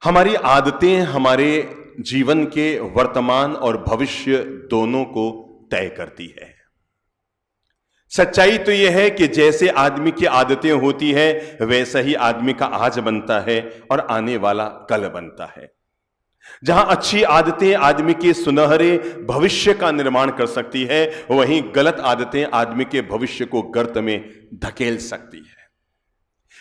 हमारी आदतें हमारे जीवन के वर्तमान और भविष्य दोनों को तय करती है। सच्चाई तो यह है कि जैसे आदमी की आदतें होती है वैसा ही आदमी का आज बनता है और आने वाला कल बनता है। जहां अच्छी आदतें आदमी के सुनहरे भविष्य का निर्माण कर सकती है, वहीं गलत आदतें आदमी के भविष्य को गर्त में धकेल सकती है।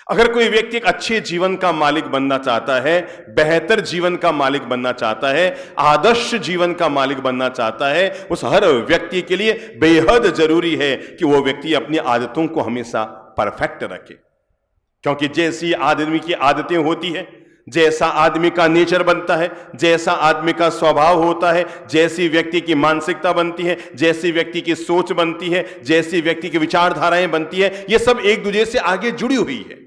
अगर कोई व्यक्ति एक अच्छे जीवन का मालिक बनना चाहता है, बेहतर जीवन का मालिक बनना चाहता है, आदर्श जीवन का मालिक बनना चाहता है, उस हर व्यक्ति के लिए बेहद जरूरी है कि वो व्यक्ति अपनी आदतों को हमेशा परफेक्ट रखे। क्योंकि जैसी आदमी की आदतें होती है, जैसा आदमी का नेचर बनता है, जैसा आदमी का स्वभाव होता है, जैसी व्यक्ति की मानसिकता बनती है, जैसी व्यक्ति की सोच बनती है, जैसी व्यक्ति की विचारधाराएं बनती है, ये सब एक दूसरे से आगे जुड़ी हुई है।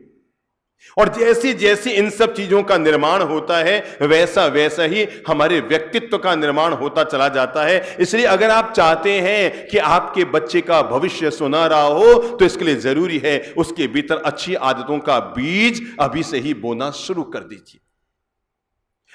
और जैसी जैसी इन सब चीजों का निर्माण होता है वैसा वैसा ही हमारे व्यक्तित्व का निर्माण होता चला जाता है। इसलिए अगर आप चाहते हैं कि आपके बच्चे का भविष्य सुनहरा हो तो इसके लिए जरूरी है उसके भीतर अच्छी आदतों का बीज अभी से ही बोना शुरू कर दीजिए।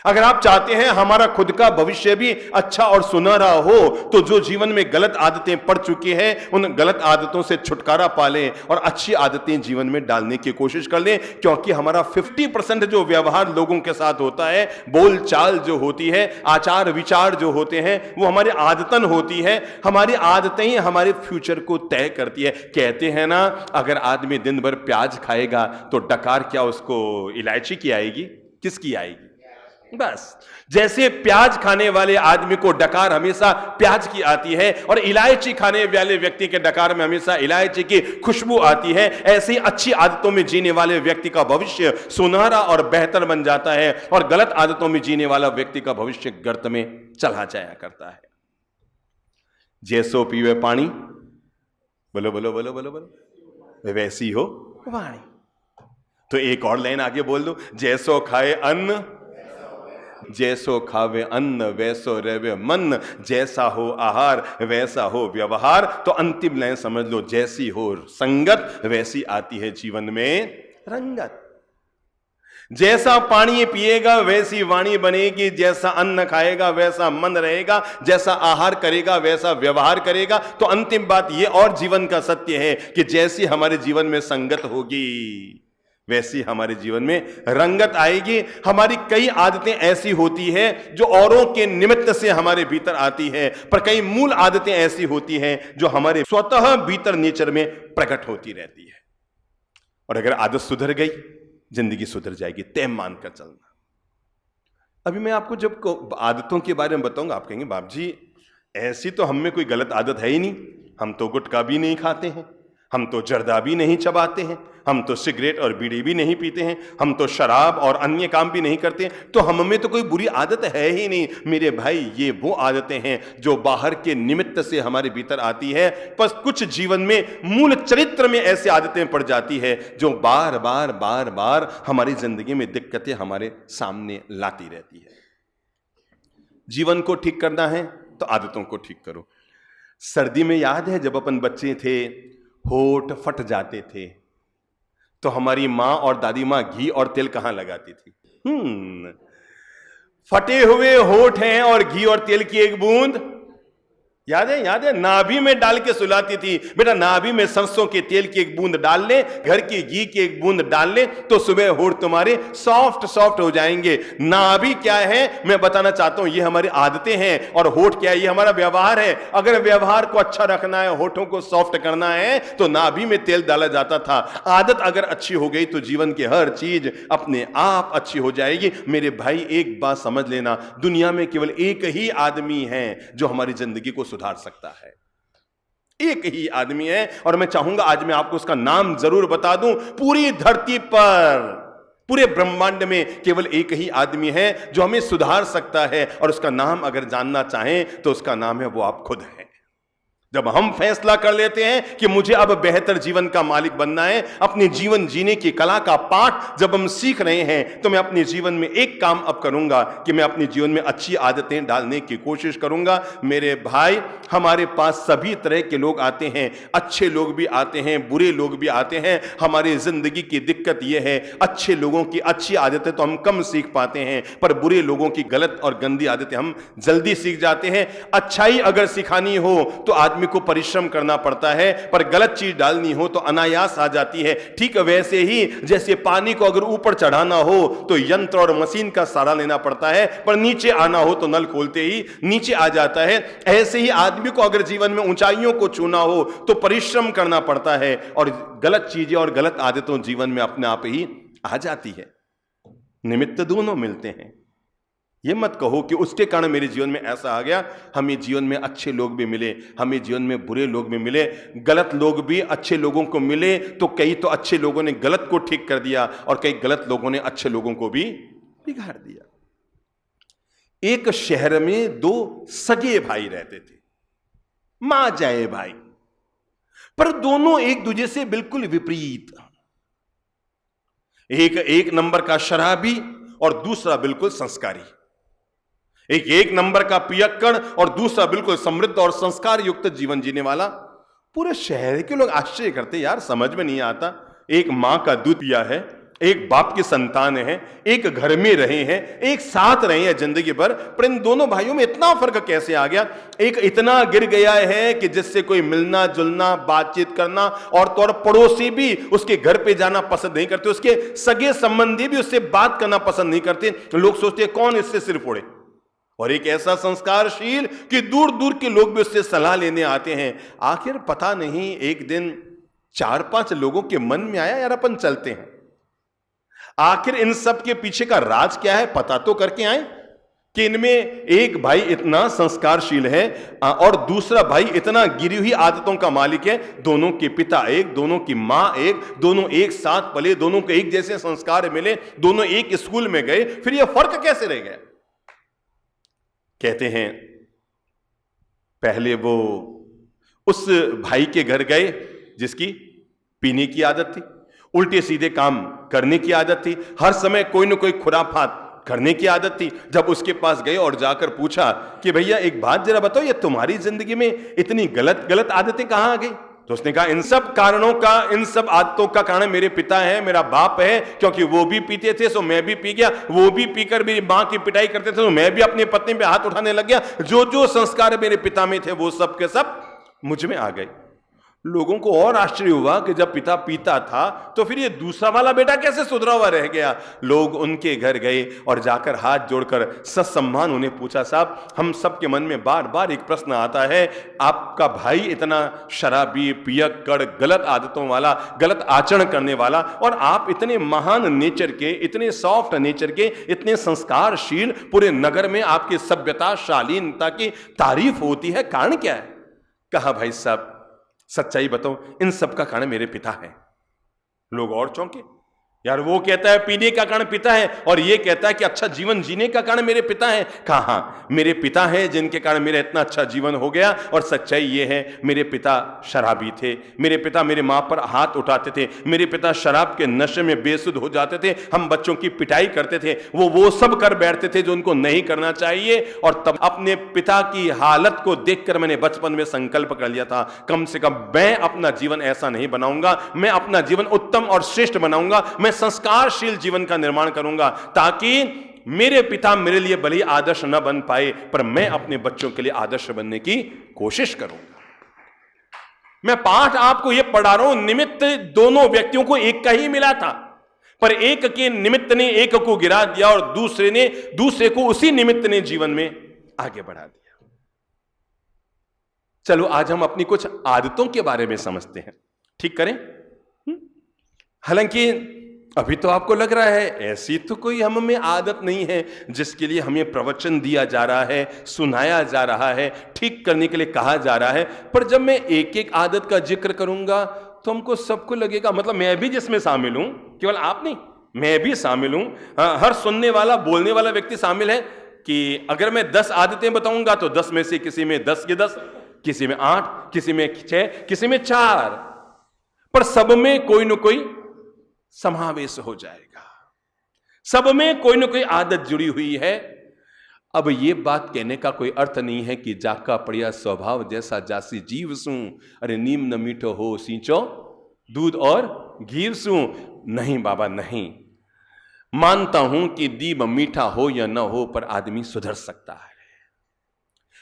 अगर आप चाहते हैं हमारा खुद का भविष्य भी अच्छा और सुनहरा हो तो जो जीवन में गलत आदतें पड़ चुकी हैं उन गलत आदतों से छुटकारा पा लें और अच्छी आदतें जीवन में डालने की कोशिश कर लें। क्योंकि हमारा 50% जो व्यवहार लोगों के साथ होता है, बोल चाल जो होती है, आचार विचार जो होते हैं, वो हमारी आदतन होती है। हमारी आदतें ही हमारे फ्यूचर को तय करती है। कहते हैं ना, अगर आदमी दिन भर प्याज खाएगा तो डकार क्या उसको इलायची की आएगी? किसकी आएगी? बस जैसे प्याज खाने वाले आदमी को डकार हमेशा प्याज की आती है और इलायची खाने वाले व्यक्ति के डकार में हमेशा इलायची की खुशबू आती है, ऐसे ही अच्छी आदतों में जीने वाले व्यक्ति का भविष्य सुनहरा और बेहतर बन जाता है और गलत आदतों में जीने वाला व्यक्ति का भविष्य गर्त में चला जाया करता है। जैसो पीवे पानी, बोलो बोलो बोलो बोलो बोलो, वैसी हो वाणी। तो एक और लाइन आगे बोल दो, जैसो खाए अन्न जैसो खावे अन्न वैसो रहे मन, जैसा हो आहार वैसा हो व्यवहार। तो अंतिम लाइन समझ लो, जैसी हो संगत वैसी आती है जीवन में रंगत। जैसा पानी पिएगा वैसी वाणी बनेगी, जैसा अन्न खाएगा वैसा मन रहेगा, जैसा आहार करेगा वैसा व्यवहार करेगा। तो अंतिम बात यह और जीवन का सत्य है कि जैसी हमारे जीवन में संगत होगी वैसी हमारे जीवन में रंगत आएगी। हमारी कई आदतें ऐसी होती है जो औरों के निमित्त से हमारे भीतर आती है, पर कई मूल आदतें ऐसी होती हैं जो हमारे स्वतः भीतर नेचर में प्रकट होती रहती है। और अगर आदत सुधर गई, जिंदगी सुधर जाएगी, तय मानकर चलना। अभी मैं आपको जब आदतों के बारे में बताऊंगा, आप कहेंगे बाप जी ऐसी तो हम में कोई गलत आदत है ही नहीं, हम तो गुटखा भी नहीं खाते हैं, हम तो जर्दा भी नहीं चबाते हैं, हम तो सिगरेट और बीड़ी भी नहीं पीते हैं, हम तो शराब और अन्य काम भी नहीं करते हैं, तो हम में तो कोई बुरी आदत है ही नहीं। मेरे भाई, ये वो आदतें हैं जो बाहर के निमित्त से हमारे भीतर आती है। बस कुछ जीवन में मूल चरित्र में ऐसी आदतें पड़ जाती है जो बार बार बार बार हमारी जिंदगी में दिक्कतें हमारे सामने लाती रहती है। जीवन को ठीक करना है तो आदतों को ठीक करो। सर्दी में याद है जब अपन बच्चे थे, होठ फट जाते थे तो हमारी मां और दादी मां घी और तेल कहां लगाती थी? फटे हुए होठ हैं और घी और तेल की एक बूंद, याद है? याद है, नाभि में डाल के सुलाती थी। बेटा नाभि में सरसों के तेल की एक बूंद डाल ले, घर की घी की एक बूंद डाल ले, तो सुबह होठ तुम्हारे सॉफ्ट सॉफ्ट हो जाएंगे। नाभि क्या है मैं बताना चाहता हूं, ये हमारी आदतें हैं, और होठ क्या है? ये हमारा व्यवहार है। अगर व्यवहार को अच्छा रखना है, होठों को सॉफ्ट करना है, तो नाभि में तेल डाला जाता था। आदत अगर अच्छी हो गई तो जीवन की हर चीज अपने आप अच्छी हो जाएगी। मेरे भाई एक बात समझ लेना, दुनिया में केवल एक ही आदमी है जो हमारी जिंदगी को सुधार सकता है। एक ही आदमी है, और मैं चाहूंगा आज मैं आपको उसका नाम जरूर बता दूं। पूरी धरती पर, पूरे ब्रह्मांड में केवल एक ही आदमी है जो हमें सुधार सकता है, और उसका नाम अगर जानना चाहें तो उसका नाम है, वो आप खुद हैं। जब हम फैसला कर लेते हैं कि मुझे अब बेहतर जीवन का मालिक बनना है, अपने जीवन जीने की कला का पाठ जब हम सीख रहे हैं, तो मैं अपने जीवन में एक काम अब करूंगा कि मैं अपने जीवन में अच्छी आदतें डालने की कोशिश करूंगा। मेरे भाई, हमारे पास सभी तरह के लोग आते हैं, अच्छे लोग भी आते हैं, बुरे लोग भी आते हैं। हमारी जिंदगी की दिक्कत यह है, अच्छे लोगों की अच्छी आदतें तो हम कम सीख पाते हैं, पर बुरे लोगों की गलत और गंदी आदतें हम जल्दी सीख जाते हैं। अच्छाई अगर सिखानी हो तो आदमी को परिश्रम करना पड़ता है, पर गलत चीज डालनी हो तो अनायास आ जाती है। ठीक वैसे ही जैसे पानी को अगर ऊपर चढ़ाना हो तो यंत्र और मशीन का सहारा लेना पड़ता है, पर नीचे आना हो तो नल खोलते ही नीचे आ जाता है। ऐसे ही आदमी को अगर जीवन में ऊंचाइयों को छूना हो तो परिश्रम करना पड़ता है, और गलत चीजें और गलत आदतों जीवन में अपने आप ही आ जाती है। निमित्त दोनों मिलते हैं। ये मत कहो कि उसके कारण मेरे जीवन में ऐसा आ गया। हमें जीवन में अच्छे लोग भी मिले, हमें जीवन में बुरे लोग भी मिले, गलत लोग भी अच्छे लोगों को मिले, तो कई तो अच्छे लोगों ने गलत को ठीक कर दिया और कई गलत लोगों ने अच्छे लोगों को भी बिगाड़ दिया। एक शहर में दो सगे भाई रहते थे, मां जाए भाई, पर दोनों एक दूसरे से बिल्कुल विपरीत। एक नंबर का शराबी और दूसरा बिल्कुल संस्कारी। एक नंबर का पियक्कड़ और दूसरा बिल्कुल समृद्ध और संस्कार युक्त जीवन जीने वाला। पूरे शहर के लोग आश्चर्य करते, यार समझ में नहीं आता, एक मां का दूध पिया है, एक बाप की संतान है, एक घर में रहे हैं, एक साथ रहे हैं जिंदगी भर, पर इन दोनों भाइयों में इतना फर्क कैसे आ गया? एक इतना गिर गया है कि जिससे कोई मिलना जुलना बातचीत करना, और तो और पड़ोसी भी उसके घर पे जाना पसंद नहीं करते, उसके सगे संबंधी भी उससे बात करना पसंद नहीं करते। लोग सोचते हैं कौन इससे सिर फोड़े। और एक ऐसा संस्कारशील कि दूर दूर के लोग भी उससे सलाह लेने आते हैं। आखिर पता नहीं एक दिन 4-5 लोगों के मन में आया, यार अपन चलते हैं। आखिर इन सब के पीछे का राज क्या है, पता तो करके आए कि इनमें एक भाई इतना संस्कारशील है और दूसरा भाई इतना गिरी हुई आदतों का मालिक है। दोनों के पिता एक, दोनों की मां एक, दोनों एक साथ पले, दोनों को एक जैसे संस्कार मिले, दोनों एक स्कूल में गए, फिर यह फर्क कैसे रह गया? कहते हैं पहले वो उस भाई के घर गए जिसकी पीने की आदत थी, उल्टे सीधे काम करने की आदत थी, हर समय कोई ना कोई खुराफात करने की आदत थी। जब उसके पास गए और जाकर पूछा कि भैया एक बात जरा बताओ, ये तुम्हारी जिंदगी में इतनी गलत गलत आदतें कहां आ गई? तो उसने कहा इन सब कारणों का, इन सब आदतों का कारण मेरे पिता है, मेरा बाप है, क्योंकि वो भी पीते थे सो मैं भी पी गया, वो भी पीकर मेरी मां की पिटाई करते थे तो मैं भी अपनी पत्नी पे हाथ उठाने लग गया। जो जो संस्कार मेरे पिता में थे वो सब के सब मुझ में आ गए। लोगों को और आश्चर्य हुआ कि जब पिता पीता था तो फिर ये दूसरा वाला बेटा कैसे सुधरा हुआ रह गया। लोग उनके घर गए और जाकर हाथ जोड़कर ससम्मान उन्हें पूछा, साहब हम सबके मन में बार बार एक प्रश्न आता है, आपका भाई इतना शराबी, पियक्कड़, गलत आदतों वाला, गलत आचरण करने वाला, और आप इतने महान नेचर के, इतने सॉफ्ट नेचर के, इतने संस्कारशील, पूरे नगर में आपकी सभ्यता शालीनता की तारीफ होती है, कारण क्या है? कहा भाई साहब सच्चाई बताओ, इन सब का कारण मेरे पिता है। लोग और चौंके, यार वो कहता है पीने का कारण पिता है और ये कहता है कि अच्छा जीवन जीने का कारण मेरे पिता है। कहा मेरे पिता है जिनके कारण मेरा इतना अच्छा जीवन हो गया, और सच्चाई ये है मेरे पिता शराबी थे, मेरे पिता मेरे मां पर हाथ उठाते थे, मेरे पिता शराब के नशे में बेसुध हो जाते थे, हम बच्चों की पिटाई करते थे, वो सब कर बैठते थे जो उनको नहीं करना चाहिए। और तब अपने पिता की हालत को देखकर मैंने बचपन में संकल्प कर लिया था, कम से कम मैं अपना जीवन ऐसा नहीं बनाऊंगा, मैं अपना जीवन उत्तम और श्रेष्ठ बनाऊंगा, मैं संस्कारशील जीवन का निर्माण करूंगा, ताकि मेरे पिता मेरे लिए भले आदर्श न बन पाए पर मैं अपने बच्चों के लिए आदर्श बनने की कोशिश करूंगा। मैं पाठ आपको यह पढ़ा रहा हूं, निमित्त दोनों व्यक्तियों को एक का ही मिला था, पर एक के निमित्त ने एक को गिरा दिया और दूसरे को उसी निमित्त ने जीवन में आगे बढ़ा दिया। चलो आज हम अपनी कुछ आदतों के बारे में समझते हैं, ठीक करें। हालांकि अभी तो आपको लग रहा है ऐसी तो कोई हम में आदत नहीं है जिसके लिए हमें प्रवचन दिया जा रहा है, सुनाया जा रहा है, ठीक करने के लिए कहा जा रहा है, पर जब मैं एक एक आदत का जिक्र करूंगा तो हमको सबको लगेगा, मतलब मैं भी जिसमें शामिल हूं, केवल आप नहीं, मैं भी शामिल हूं, हर सुनने वाला बोलने वाला व्यक्ति शामिल है कि अगर मैं 10 आदतें बताऊंगा तो 10 में से किसी में 10 के 10 किसी में 8, किसी में 6, किसी में 4, पर सब में कोई न कोई समावेश हो जाएगा। सब में कोई न कोई आदत जुड़ी हुई है। अब ये बात कहने का कोई अर्थ नहीं है कि जाका पड़िया स्वभाव जैसा जासी जीव सूं, अरे नीम न मीठो हो सींचो दूध और घी सूं। नहीं बाबा नहीं, मानता हूं कि दीब मीठा हो या ना हो, पर आदमी सुधर सकता है।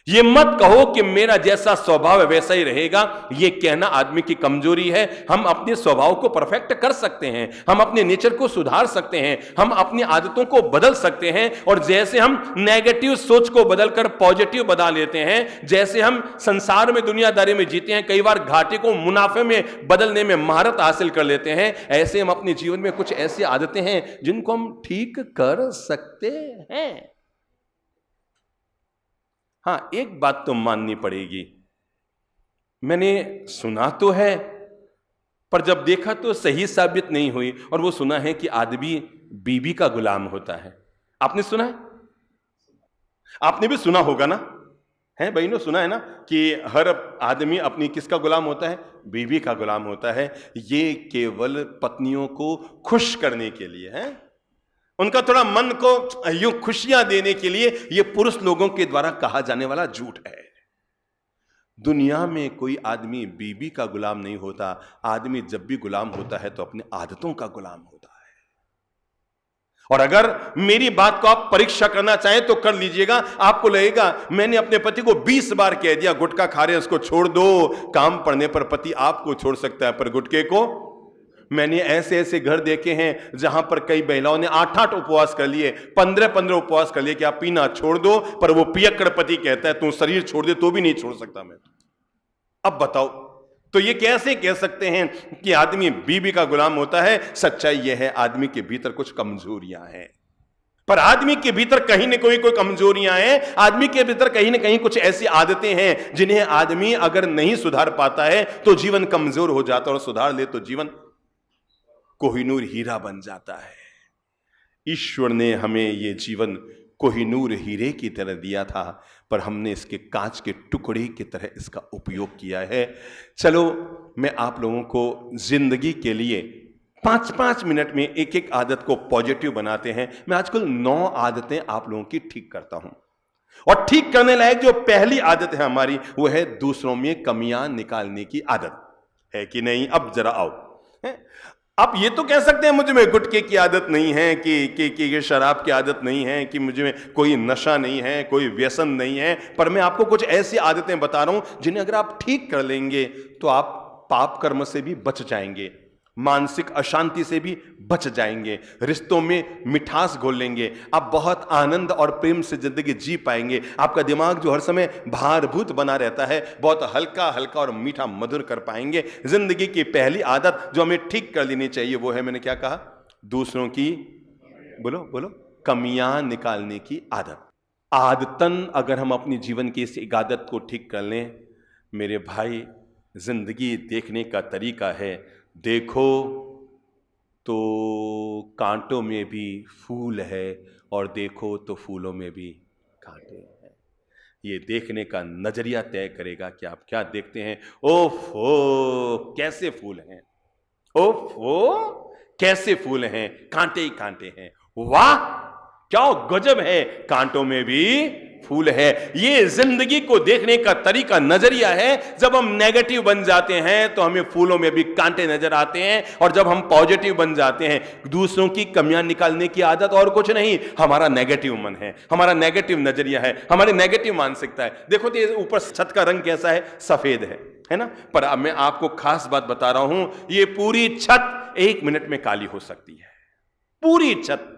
ये मत कहो कि मेरा जैसा स्वभाव है वैसा ही रहेगा, ये कहना आदमी की कमजोरी है। हम अपने स्वभाव को परफेक्ट कर सकते हैं, हम अपने नेचर को सुधार सकते हैं, हम अपनी आदतों को बदल सकते हैं। और जैसे हम नेगेटिव सोच को बदलकर पॉजिटिव बना लेते हैं, जैसे हम संसार में दुनियादारी में जीते हैं, कई बार घाटे को मुनाफे में बदलने में महारत हासिल कर लेते हैं, ऐसे हम अपने जीवन में कुछ ऐसी आदतें हैं जिनको हम ठीक कर सकते हैं। हां, एक बात तो माननी पड़ेगी, मैंने सुना तो है पर जब देखा तो सही साबित नहीं हुई। और वो सुना है कि आदमी बीबी का गुलाम होता है। आपने सुना है? आपने भी सुना होगा ना, है बहनों, सुना है ना कि हर आदमी अपनी किसका गुलाम होता है? बीबी का गुलाम होता है। ये केवल पत्नियों को खुश करने के लिए है, उनका थोड़ा मन को यूं खुशियां देने के लिए ये पुरुष लोगों के द्वारा कहा जाने वाला झूठ है। दुनिया में कोई आदमी बीबी का गुलाम नहीं होता। आदमी जब भी गुलाम होता है तो अपने आदतों का गुलाम होता है। और अगर मेरी बात को आप परीक्षा करना चाहें तो कर लीजिएगा। आपको लगेगा मैंने अपने पति को 20 बार कह दिया गुटखा खा रहे हैं उसको छोड़ दो, काम पड़ने पर पति आपको छोड़ सकता है पर गुटखे को। मैंने ऐसे ऐसे घर देखे हैं जहां पर कई महिलाओं ने 8-8 उपवास कर लिए, 15-15 उपवास कर लिए कि आप पीना छोड़ दो, पर वो पियक्कड़ पति कहता है तू शरीर छोड़ दे तो भी नहीं छोड़ सकता मैं। अब बताओ, तो ये कैसे कह सकते हैं कि आदमी बीबी का गुलाम होता है? सच्चाई यह है आदमी के भीतर कुछ कमजोरियां हैं। पर आदमी के भीतर कहीं न कोई कमजोरियां हैं, आदमी के भीतर कहीं न कहीं कुछ ऐसी आदतें हैं जिन्हें आदमी अगर नहीं सुधार पाता है तो जीवन कमजोर हो जाता है, और सुधार ले तो जीवन कोहिनूर हीरा बन जाता है। ईश्वर ने हमें ये जीवन कोहिनूर हीरे की तरह दिया था, पर हमने इसके कांच के टुकड़े की तरह इसका उपयोग किया है। चलो मैं आप लोगों को जिंदगी के लिए 5-5 मिनट में एक एक आदत को पॉजिटिव बनाते हैं। मैं आजकल 9 आदतें आप लोगों की ठीक करता हूं, और ठीक करने लायक जो पहली आदत है हमारी वो है दूसरों में कमियां निकालने की आदत, है कि नहीं? अब जरा आओ, आप ये तो कह सकते हैं मुझे में गुटखे की आदत नहीं है, कि शराब की आदत नहीं है, कि मुझे में कोई नशा नहीं है, कोई व्यसन नहीं है, पर मैं आपको कुछ ऐसी आदतें बता रहा हूं जिन्हें अगर आप ठीक कर लेंगे तो आप पाप कर्म से भी बच जाएंगे, मानसिक अशांति से भी बच जाएंगे, रिश्तों में मिठास घोल लेंगे, आप बहुत आनंद और प्रेम से जिंदगी जी पाएंगे। आपका दिमाग जो हर समय भारभूत बना रहता है बहुत हल्का हल्का और मीठा मधुर कर पाएंगे। जिंदगी की पहली आदत जो हमें ठीक कर लेनी चाहिए वो है, मैंने क्या कहा? दूसरों की बोलो कमियां निकालने की आदत। आदतन अगर हम अपनी जीवन की इस एक आदत को ठीक कर लें, मेरे भाई, जिंदगी देखने का तरीका है, देखो तो कांटों में भी फूल है और देखो तो फूलों में भी कांटे हैं। ये देखने का नजरिया तय करेगा कि आप क्या देखते हैं। ओफो कैसे फूल हैं, ओफो कैसे फूल हैं, कांटे ही कांटे हैं। वाह क्या गजब है, कांटों में भी फूल है। ये जिंदगी को देखने का तरीका, नजरिया है। जब हम नेगेटिव बन जाते हैं तो हमें फूलों में भी कांटे नजर आते हैं, और जब हम पॉजिटिव बन जाते हैं, दूसरों की कमियां निकालने की आदत और कुछ नहीं, हमारा नेगेटिव मन है, हमारा नेगेटिव नजरिया है, हमारी नेगेटिव मानसिकता है। देखो तो ऊपर छत का रंग कैसा है? सफेद है ना? पर अब मैं आपको खास बात बता रहा हूं, ये पूरी छत 1 मिनट में काली हो सकती है। पूरी छत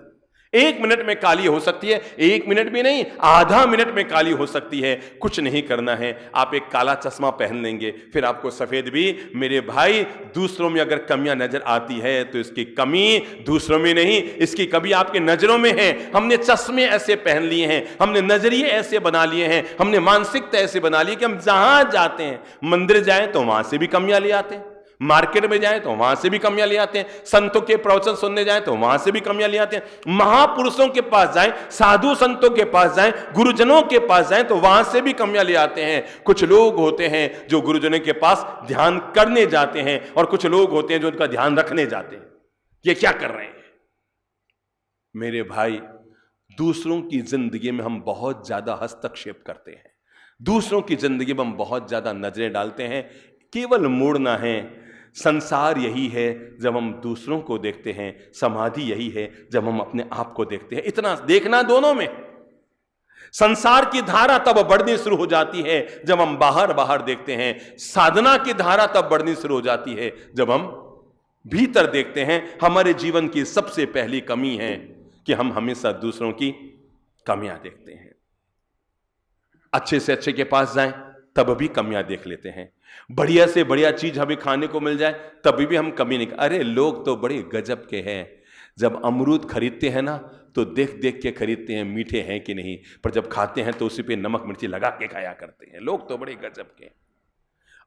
1 मिनट में काली हो सकती है, 1 मिनट भी नहीं, आधा मिनट में काली हो सकती है। कुछ नहीं करना है, आप एक काला चश्मा पहन लेंगे, फिर आपको सफेद भी। मेरे भाई, दूसरों में अगर कमियां नजर आती है तो इसकी कमी दूसरों में नहीं, इसकी कमी आपके नजरों में है। हमने चश्मे ऐसे पहन लिए हैं, हमने नजरिए ऐसे बना लिए हैं, हमने मानसिकता ऐसे बना ली कि हम जहां जाते हैं, मंदिर जाएं तो वहां से भी कमियां ले आते हैं, मार्केट में जाएं तो वहां से भी कमियां ले आते हैं, संतों के प्रवचन सुनने जाएं तो वहां से भी कमियां ले आते हैं, महापुरुषों के पास जाएं, साधु संतों के पास जाएं, गुरुजनों के पास जाएं तो वहां से भी कमियां ले आते हैं। कुछ लोग होते हैं जो गुरुजनों के पास ध्यान करने जाते हैं और कुछ लोग होते हैं जो उनका ध्यान रखने जाते हैं। ये क्या कर रहे हैं मेरे भाई? दूसरों की जिंदगी में हम बहुत ज्यादा हस्तक्षेप करते हैं, दूसरों की जिंदगी में हम बहुत ज्यादा नजरें डालते हैं। केवल मोड़ना है। संसार यही है जब हम दूसरों को देखते हैं, समाधि यही है जब हम अपने आप को देखते हैं। इतना देखना दोनों में। संसार की धारा तब बढ़नी शुरू हो जाती है जब हम बाहर बाहर देखते हैं, साधना की धारा तब बढ़नी शुरू हो जाती है जब हम भीतर देखते हैं। हमारे जीवन की सबसे पहली कमी है कि हम हमेशा दूसरों की कमियां देखते हैं। अच्छे से अच्छे के पास जाएं तब भी कमियां देख लेते हैं, बढ़िया से बढ़िया चीज हमें खाने को मिल जाए तभी भी हम कमी नहीं। अरे लोग तो बड़े गजब के हैं, जब अमरूद खरीदते हैं ना तो देख देख के खरीदते हैं मीठे हैं कि नहीं, पर जब खाते हैं तो उसी पे नमक मिर्ची लगा के खाया करते हैं। लोग तो बड़े गजब के।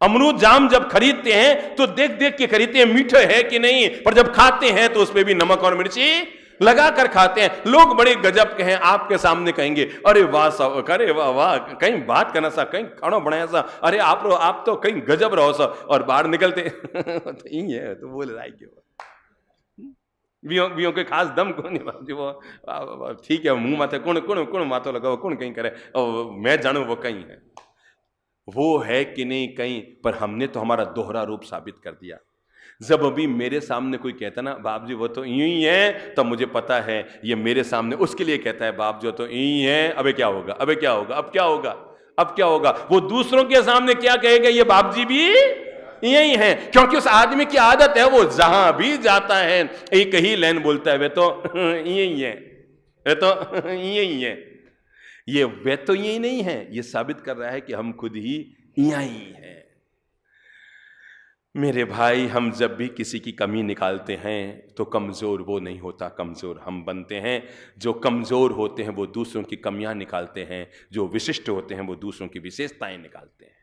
अमरूद जाम जब खरीदते हैं तो देख देख के खरीदते हैं मीठे है कि नहीं, पर जब खाते हैं तो उसपे भी नमक और मिर्ची लगा कर खाते हैं। लोग बड़े गजब के हैं, आपके सामने कहेंगे अरे वाह साहब, अरे वाह वाह, कहीं बात करना सा, कहीं खाना बनाया सा, अरे आप तो कहीं गजब रहो सा, और बाहर निकलते तो ही है तो बोल रहा है क्यों बियों के खास दम को नहीं वो ठीक है, मुंह माथे कुण माथो लगाओ, कुण कहीं करे और मैं जानू वो कहीं है, वो है कि नहीं कहीं। पर हमने तो हमारा दोहरा रूप साबित कर दिया। जब अभी मेरे सामने कोई कहता ना बाप जी वो तो यूं ही है, तब मुझे पता है ये मेरे सामने उसके लिए कहता है बाप जो तो यूं ही है, अबे क्या होगा, अबे क्या होगा, अब क्या होगा, अब क्या होगा। वो दूसरों के सामने क्या कहेगा, ये बाप जी भी यही है, क्योंकि उस आदमी की आदत है, वो जहां भी जाता है एक ही लाइन बोलता है, वे तो यही है, वे तो यही है। ये वे तो यही नहीं है, ये साबित कर रहा है कि हम खुद ही यही हैं। मेरे भाई, हम जब भी किसी की कमी निकालते हैं तो कमज़ोर वो नहीं होता, कमज़ोर हम बनते हैं। जो कमज़ोर होते हैं वो दूसरों की कमियां निकालते हैं, जो विशिष्ट होते हैं वो दूसरों की विशेषताएं निकालते हैं।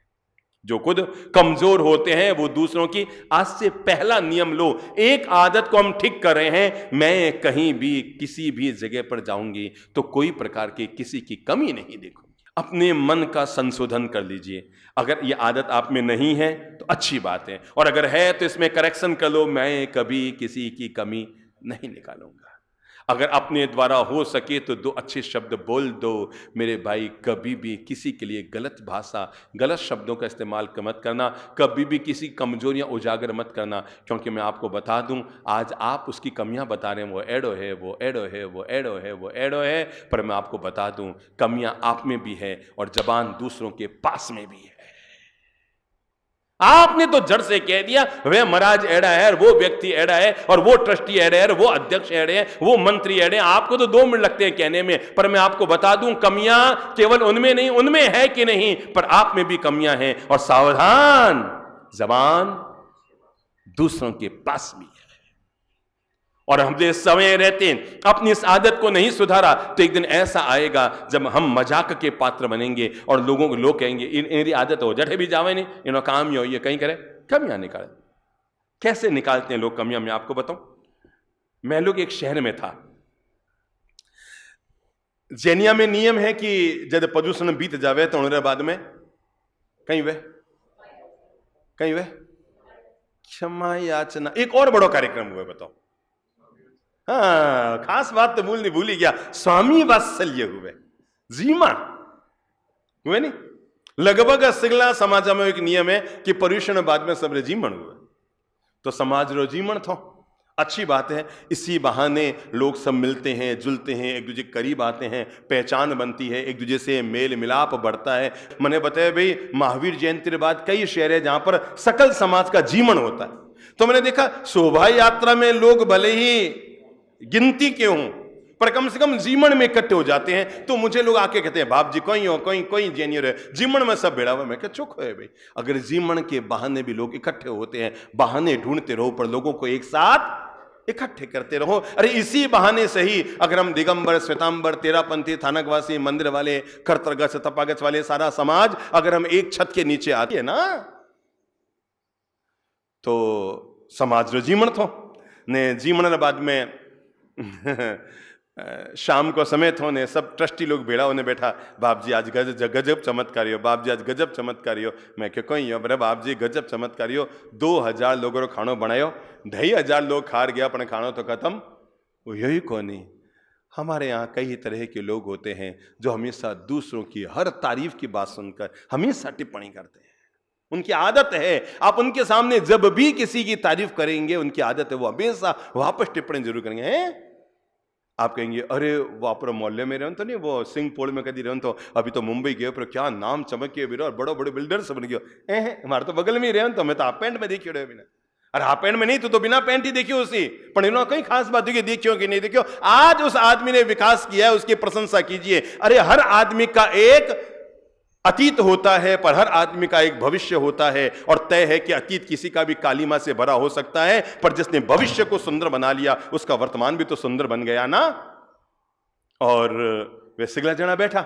जो खुद कमज़ोर होते हैं वो दूसरों की, आज से पहला नियम लो, एक आदत को हम ठीक कर रहे हैं, मैं कहीं भी किसी भी जगह पर जाऊंगी तो कोई प्रकार की किसी की कमी नहीं देखूंगी। अपने मन का संशोधन कर लीजिए। अगर ये आदत आप में नहीं है तो अच्छी बात है, और अगर है तो इसमें करेक्शन कर लो, मैं कभी किसी की कमी नहीं निकालूंगा। अगर अपने द्वारा हो सके तो दो अच्छे शब्द बोल दो। मेरे भाई, कभी भी किसी के लिए गलत भाषा, गलत शब्दों का इस्तेमाल मत करना, कभी भी किसी कमजोरियां उजागर मत करना, क्योंकि मैं आपको बता दूं, आज आप उसकी कमियां बता रहे हैं, वो एडो है, वो एडो है, वो एडो है, वो एडो है, पर मैं आपको बता दूं कमियां आप में भी है और जबान दूसरों के पास में भी है। आपने तो जड़ से कह दिया वह महाराज एड़ा है, वो व्यक्ति एड़ा है, और वो ट्रस्टी एड़ा है, वो अध्यक्ष एड़े हैं, वो मंत्री एड़े हैं। आपको तो 2 मिनट लगते हैं कहने में, पर मैं आपको बता दूं कमियां केवल उनमें नहीं, उनमें है कि नहीं, पर आप में भी कमियां हैं। और सावधान, जबान दूसरों के पास भी है। और हमने समय रहते अपनी इस आदत को नहीं सुधारा तो एक दिन ऐसा आएगा जब हम मजाक के पात्र बनेंगे और लोगों को लोग कहेंगे इनकी आदत हो जठे भी जावे नहीं, इन्हों काम ही हो, ये कहीं करे। कमियां निकाले, कैसे निकालते हैं लोग कमियां, मैं आपको बताऊं। मैं लोग एक शहर में था, जैनिया में नियम है कि जब प्रदूषण बीत जावे तो उनके बाद में कहीं वे क्षमा याचना, एक और बड़ो कार्यक्रम हुआ, बताओ। हाँ, खास बात तो भूल ही गया, स्वामी वात्सल्य हुए, जीमा हुए नहीं। लगभग सिगला समाज में एक नियम है कि पर्यूषण बाद में सब जीमण हुए, तो समाज रो जीमण थो, अच्छी बात है। इसी बहाने लोग सब मिलते हैं, जुलते हैं, एक दूसरे के करीब आते हैं, पहचान बनती है, एक दूसरे से मेल मिलाप बढ़ता है। मैंने बताया भाई, महावीर जयंती के बाद कई शहर है जहां पर सकल समाज का जीमण होता है। तो मैंने देखा शोभा यात्रा में लोग भले ही गिनती के हों, पर कम से कम जीमण में इकट्ठे हो जाते हैं। तो मुझे लोग आके कहते हैं बाप जी कोई हो, कोई जेनियर है, जीमण में सब भेड़ा हुआ। मैं क्या चुप है भाई, अगर जीमण के बहाने भी लोग इकट्ठे होते हैं, बहाने ढूंढते रहो, पर लोगों को एक साथ इकट्ठे करते रहो। अरे इसी बहाने से ही अगर हम दिगंबर, श्वेतांबर, तेरापंथी, थानकवासी, मंदिर वाले, कर्तगच, तपागच वाले सारा समाज अगर हम एक छत के नीचे आते हैं ना, तो समाज रो जीमण थो ने जीमण बाद में शाम को समय थो ने सब ट्रस्टी लोग भेड़ा होने बैठा, बाप जी आज गजब चमत्कारी हो, बाप जी आज गजब चमत्कारी हो। मैं क्यों कहीं हो, बरे बाप जी गजब चमत्कारी हो, 2000 लोगों रो खानो बनायो, 2500 लोग खार गया पण खानो तो खत्म वो यही कोनी। हमारे यहाँ कई तरह के लोग होते हैं जो हमेशा दूसरों की हर तारीफ की बात सुनकर हमेशा टिप्पणी करते हैं। उनकी आदत है, आप उनके सामने जब भी किसी की तारीफ करेंगे उनकी आदत है वो हमेशा वापस टिप्पणी जरूर करेंगे। हैं आप कहेंगे अरे वो आप मोहल्ले में रहो तो नहीं, वो सिंहपोल में कभी रहो तो अभी तो मुंबई गए पर क्या नाम चमके भी और बड़े बड़े बिल्डर्स बन गए। हमारे तो बगल में ही रहे तो मैं तो हाफ पैंट में देखियो रहे बिना, अरे हाफ पैंट में नहीं तो बिना पैंट ही देखियो उसी, पर इन्होंने कई खास बात देखी, देखियो कि नहीं देखियो। आज उस आदमी ने विकास किया है उसकी प्रशंसा कीजिए। अरे हर आदमी का एक अतीत होता है पर हर आदमी का एक भविष्य होता है, और तय है कि अतीत किसी का भी कालीमा से भरा हो सकता है, पर जिसने भविष्य को सुंदर बना लिया उसका वर्तमान भी तो सुंदर बन गया ना। और वे सिगला जना बैठा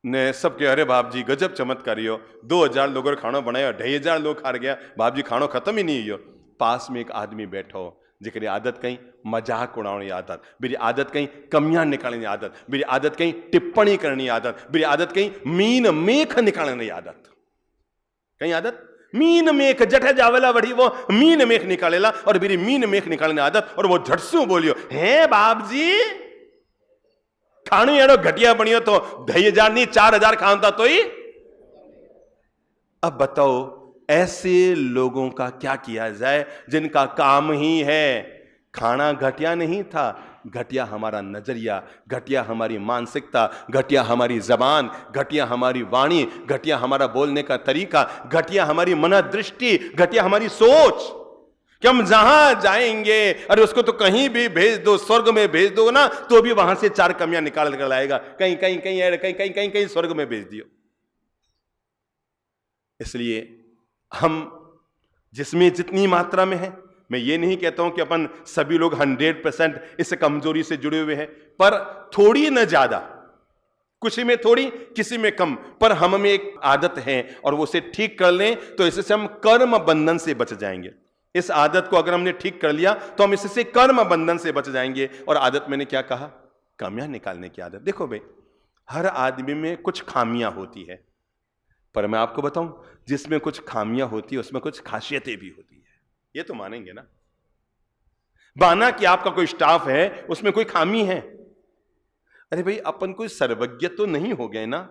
ने सब के अरे बाप जी गजब चमत्कारी हो, 2000 लोगों ने खाना बनाया, 2500 लोग खा गया, बाप जी खानो खत्म ही नहीं हो। पास में एक आदमी बैठो जिकरी आदत कहीं मजाक उड़ाने आदत, मेरी आदत कहीं कमियां निकालने आदत, मेरी आदत कहीं टिप्पणी करनी आदत, मेरी आदत कहीं मीन मेख निकालने आदत, कहीं आदत मीन मेख जठे जावेला वड़ी वो मीन मेख निकालेला, और मेरी मीन मेख निकालने आदत। और वो झटसू बोलियो है बाप जी खाणु एड़ो घटिया बनियो तो 2000 नहीं 4000 खानता तो ही। अब बताओ ऐसे लोगों का क्या किया जाए जिनका काम ही है खाना। घटिया नहीं था, घटिया हमारा नजरिया, घटिया हमारी मानसिकता, घटिया हमारी जबान, घटिया हमारी वाणी, घटिया हमारा बोलने का तरीका, घटिया हमारी मनोदृष्टि, घटिया हमारी सोच कि हम जहां जाएंगे अरे उसको तो कहीं भी भेज दो, स्वर्ग में भेज दो ना तो भी वहां से 4 कमियां निकाल कर लाएगा, कहीं कहीं कहीं कहीं कहीं कहीं कहीं स्वर्ग में भेज दियो। इसलिए हम जिसमें जितनी मात्रा में है, मैं ये नहीं कहता हूं कि अपन सभी लोग 100% इस कमजोरी से जुड़े हुए हैं, पर थोड़ी न ज्यादा, किसी में थोड़ी किसी में कम, पर हम में एक आदत है और वो उसे ठीक कर लें तो इससे हम कर्म बंधन से बच जाएंगे। इस आदत को अगर हमने ठीक कर लिया तो हम इससे कर्म बंधन से बच जाएंगे। और आदत मैंने क्या कहा, कमियां निकालने की आदत। देखो भाई हर आदमी में कुछ खामियां होती है, पर मैं आपको बताऊं जिसमें कुछ खामियां होती है उसमें कुछ खासियतें भी होती है, ये तो मानेंगे ना। माना कि आपका कोई स्टाफ है उसमें कोई खामी है, अरे भाई अपन कोई सर्वज्ञ तो नहीं हो गए ना,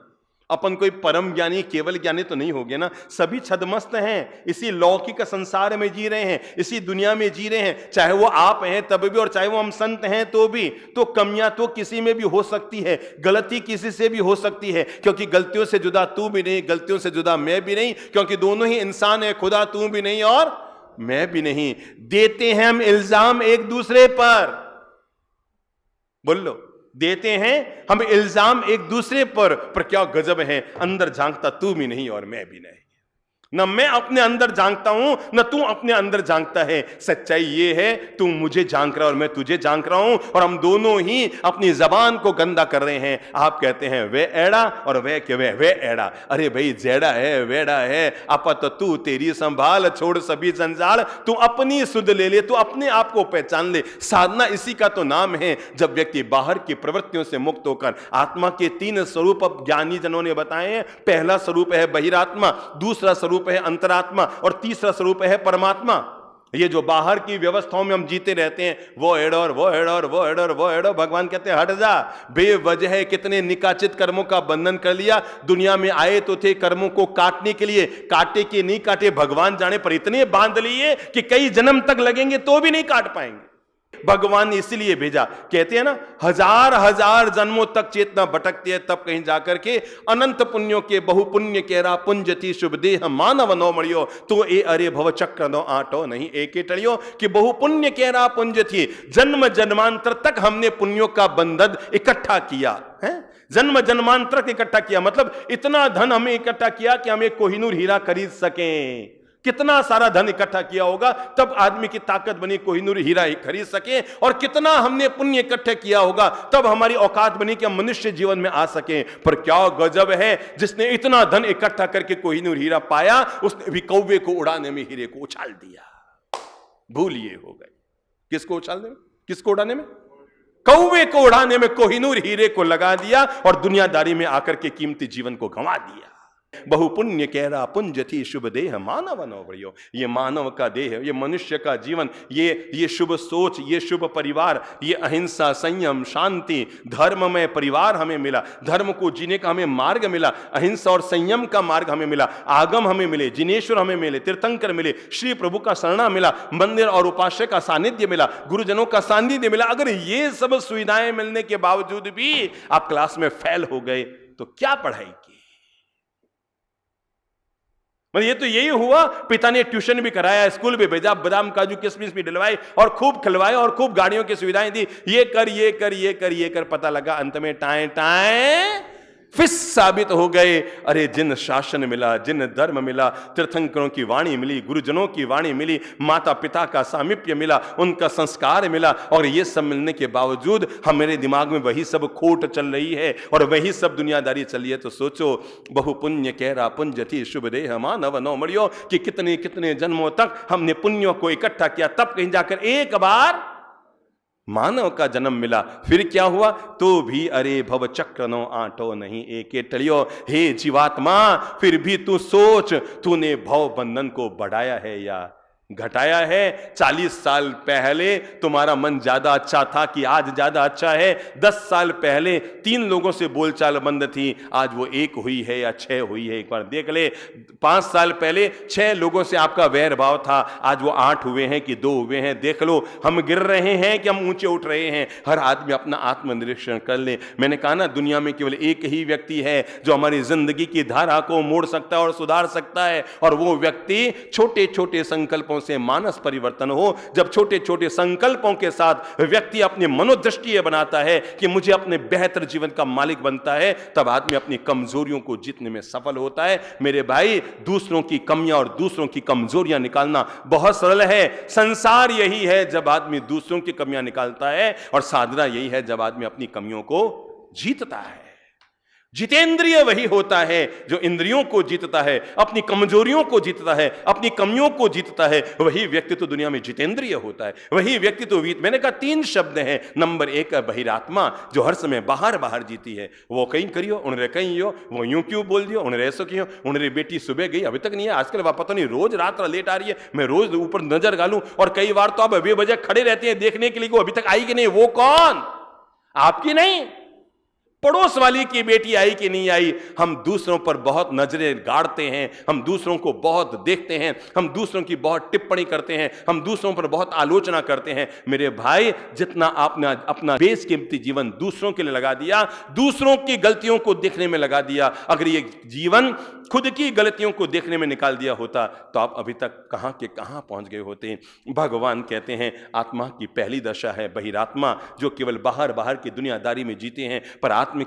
अपन कोई परम ज्ञानी केवल ज्ञानी तो नहीं हो गए ना। सभी छदमस्त हैं, इसी लौकिक संसार में जी रहे हैं, इसी दुनिया में जी रहे हैं, चाहे वो आप हैं तब भी और चाहे वो हम संत हैं तो भी। तो कमियां तो किसी में भी हो सकती है, गलती किसी से भी हो सकती है, क्योंकि गलतियों से जुदा तू भी नहीं, गलतियों से जुदा मैं भी नहीं, क्योंकि दोनों ही इंसान है, खुदा तू भी नहीं और मैं भी नहीं। देते हैं हम इल्जाम एक दूसरे पर, बोल लो, देते हैं हम इल्जाम एक दूसरे पर क्या गजब है, अंदर झांकता तू भी नहीं और मैं भी नहीं, न मैं अपने अंदर झांकता हूं न तू अपने अंदर झांकता है। सच्चाई ये है तू मुझे झांक रहा और मैं तुझे झांक रहा हूं, और हम दोनों ही अपनी जबान को गंदा कर रहे हैं। आप कहते हैं वे एड़ा और वे के वे एड़ा, अरे भाई जेड़ा है वेड़ा है, अपत तू तेरी संभाल, छोड़ सभी जंजाल, तू अपनी सुध ले ले, तू अपने आप को पहचान ले। साधना इसी का तो नाम है, जब व्यक्ति बाहर की प्रवृत्तियों से मुक्त होकर आत्मा के 3 स्वरूप ज्ञानी जनों ने बताए हैं। पहला स्वरूप है बहिरात्मा, दूसरा स्वरूप है अंतरात्मा और तीसरा स्वरूप है परमात्मा। ये जो बाहर की व्यवस्थाओं में हम जीते रहते हैं, वो एड़ो और वो एड़ो और वो एड़ो और वो एड़ो, भगवान कहते हैं हट जा, बेवजह कितने निकाचित कर्मों का बंधन कर लिया। दुनिया में आए तो थे कर्मों को काटने के लिए, काटे के नहीं काटे भगवान जाने, पर इतने बांध लिए कि कई जन्म तक लगेंगे तो भी नहीं काट पाएंगे। भगवान ने इसलिए भेजा, कहते हैं ना हजार हजार जन्मों तक चेतना भटकती है, तब कहीं जाकर के अनंत पुण्यों के बहु पुण्य केरा पुंज थी शुभ देह मानव नो मड़ियो, तो ए अरे भव चक्र नो आटो नहीं एके टड़ियो, कि बहु पुण्य केरा पुंज थी, जन्म जन्मांतर तक हमने पुण्यों का बंधन इकट्ठा किया है, जन्म जन्मांतर इकट्ठा किया, मतलब इतना धन हमें इकट्ठा किया कि हम एक कोहिनूर हीरा खरीद सकें। कितना सारा धन इकट्ठा किया होगा तब आदमी की ताकत बनी कोहिनूर हीरा ही खरीद सके, और कितना हमने पुण्य इकट्ठे किया होगा तब हमारी औकात बनी कि हम मनुष्य जीवन में आ सके। पर क्या गजब है, जिसने इतना धन इकट्ठा करके कोहिनूर हीरा पाया, उसने भी कौवे को उड़ाने में हीरे को उछाल दिया। भूल ये हो गए, किसको उछालने में, किसको उड़ाने में? कौवे को उड़ाने में कोहिनूर हीरे को लगा दिया और दुनियादारी में आकर के कीमती जीवन को गंवा दिया। बहु पुण्य कहरा पुंज थी शुभ देह मानव नौवरियो। ये मानव का देह, ये मनुष्य का जीवन, ये शुभ सोच, ये शुभ परिवार, ये अहिंसा, संयम, शांति, धर्ममय परिवार हमें मिला, धर्म को जीने का हमें मार्ग मिला, अहिंसा और संयम का मार्ग हमें मिला, आगम हमें मिले, जिनेश्वर हमें मिले, तीर्थंकर मिले, श्री प्रभु का शरणा मिला, मंदिर और उपास्य का सानिध्य मिला, गुरुजनों का सानिध्य मिला। अगर ये सब सुविधाएं मिलने के बावजूद भी आप क्लास में फेल हो गए तो क्या पढ़ाई की? ये तो यही हुआ, पिता ने ट्यूशन भी कराया, स्कूल भी भेजा, बादाम काजू किशमिश भी दिलवाई और खूब खिलवाए और खूब गाड़ियों की सुविधाएं दी, ये कर ये कर ये कर ये कर, पता लगा अंत में टाए टाए फिस साबित हो गए। अरे जिन शासन मिला, जिन धर्म मिला, तीर्थंकरों की वाणी मिली, गुरुजनों की वाणी मिली, माता पिता का सामिप्य मिला, उनका संस्कार मिला, और ये सब मिलने के बावजूद हमारे दिमाग में वही सब खोट चल रही है और वही सब दुनियादारी चल रही है। तो सोचो, बहु पुण्य कहरा पुंज थी शुभ देह मानव नौमरियो, कि कितने कितने जन्मों तक हमने पुण्यों को इकट्ठा किया, तब कहीं जाकर एक बार मानव का जन्म मिला। फिर क्या हुआ? तो भी अरे भव चक्र नो आटो नहीं एके टलियो। हे जीवात्मा, फिर भी तू सोच, तूने भव बंधन को बढ़ाया है या घटाया है? 40 साल पहले तुम्हारा मन ज्यादा अच्छा था कि आज ज्यादा अच्छा है? 10 साल पहले 3 लोगों से बोलचाल बंद थी, आज वो 1 हुई है या 6 हुई है? एक बार देख ले। 5 साल पहले 6 लोगों से आपका वैर भाव था, आज वो 8 हुए हैं कि 2 हुए हैं? देख लो, हम गिर रहे हैं कि हम ऊंचे उठ रहे हैं? हर आदमी अपना आत्मनिरीक्षण कर ले। मैंने कहा ना, दुनिया में केवल एक ही व्यक्ति है जो हमारी जिंदगी की धारा को मोड़ सकता है और सुधार सकता है, और वो व्यक्ति छोटे छोटे संकल्पों से मानस परिवर्तन हो। जब छोटे छोटे संकल्पों के साथ व्यक्ति अपनी मनोदृष्टि बनाता है कि मुझे अपने बेहतर जीवन का मालिक बनता है, तब आदमी अपनी कमजोरियों को जीतने में सफल होता है। मेरे भाई, दूसरों की कमियां और दूसरों की कमजोरियां निकालना बहुत सरल है। संसार यही है जब आदमी दूसरों की कमियां निकालता है, और साधना यही है जब आदमी अपनी कमियों को जीतता है। जितेंद्रिय वही होता है जो इंद्रियों को जीतता है, अपनी कमजोरियों को जीतता है, अपनी कमियों को जीतता है। वही व्यक्ति तो दुनिया में जितेंद्रिय होता है, वही व्यक्ति तो वीत। मैंने कहा 3 शब्द हैं। नंबर 1 है बहिरात्मा, जो हर समय बाहर बाहर जीती है। वो कहीं करियो, उन्हें कहीं हो, वो यूं क्यों बोल दियो, उन्हें ऐसा क्यों, उन्हें बेटी सुबह गई अभी तक नहीं है, आजकल वह पता नहीं रोज रात लेट आ रही है, मैं रोज ऊपर नजर डालूं, और कई बार तो आप बेवजह खड़े रहते हैं देखने के लिए वो अभी तक आई कि नहीं। वो कौन? आपकी नहीं, पड़ोस वाली की बेटी आई कि नहीं आई। हम दूसरों पर बहुत नजरें गाड़ते हैं, हम दूसरों को बहुत देखते हैं, हम दूसरों की बहुत टिप्पणी करते हैं, हम दूसरों पर बहुत आलोचना करते हैं। मेरे भाई, जितना आपने अपना बेशकीमती जीवन दूसरों के लिए लगा दिया, दूसरों की गलतियों को देखने में लगा दिया, अगर ये जीवन खुद की गलतियों को देखने में निकाल दिया होता तो आप अभी तक कहां के कहां पहुंच गए होते। भगवान कहते हैं आत्मा की पहली दशा है बहिरात्मा, जो केवल बाहर बाहर की दुनियादारी में जीते हैं, पर आत्मा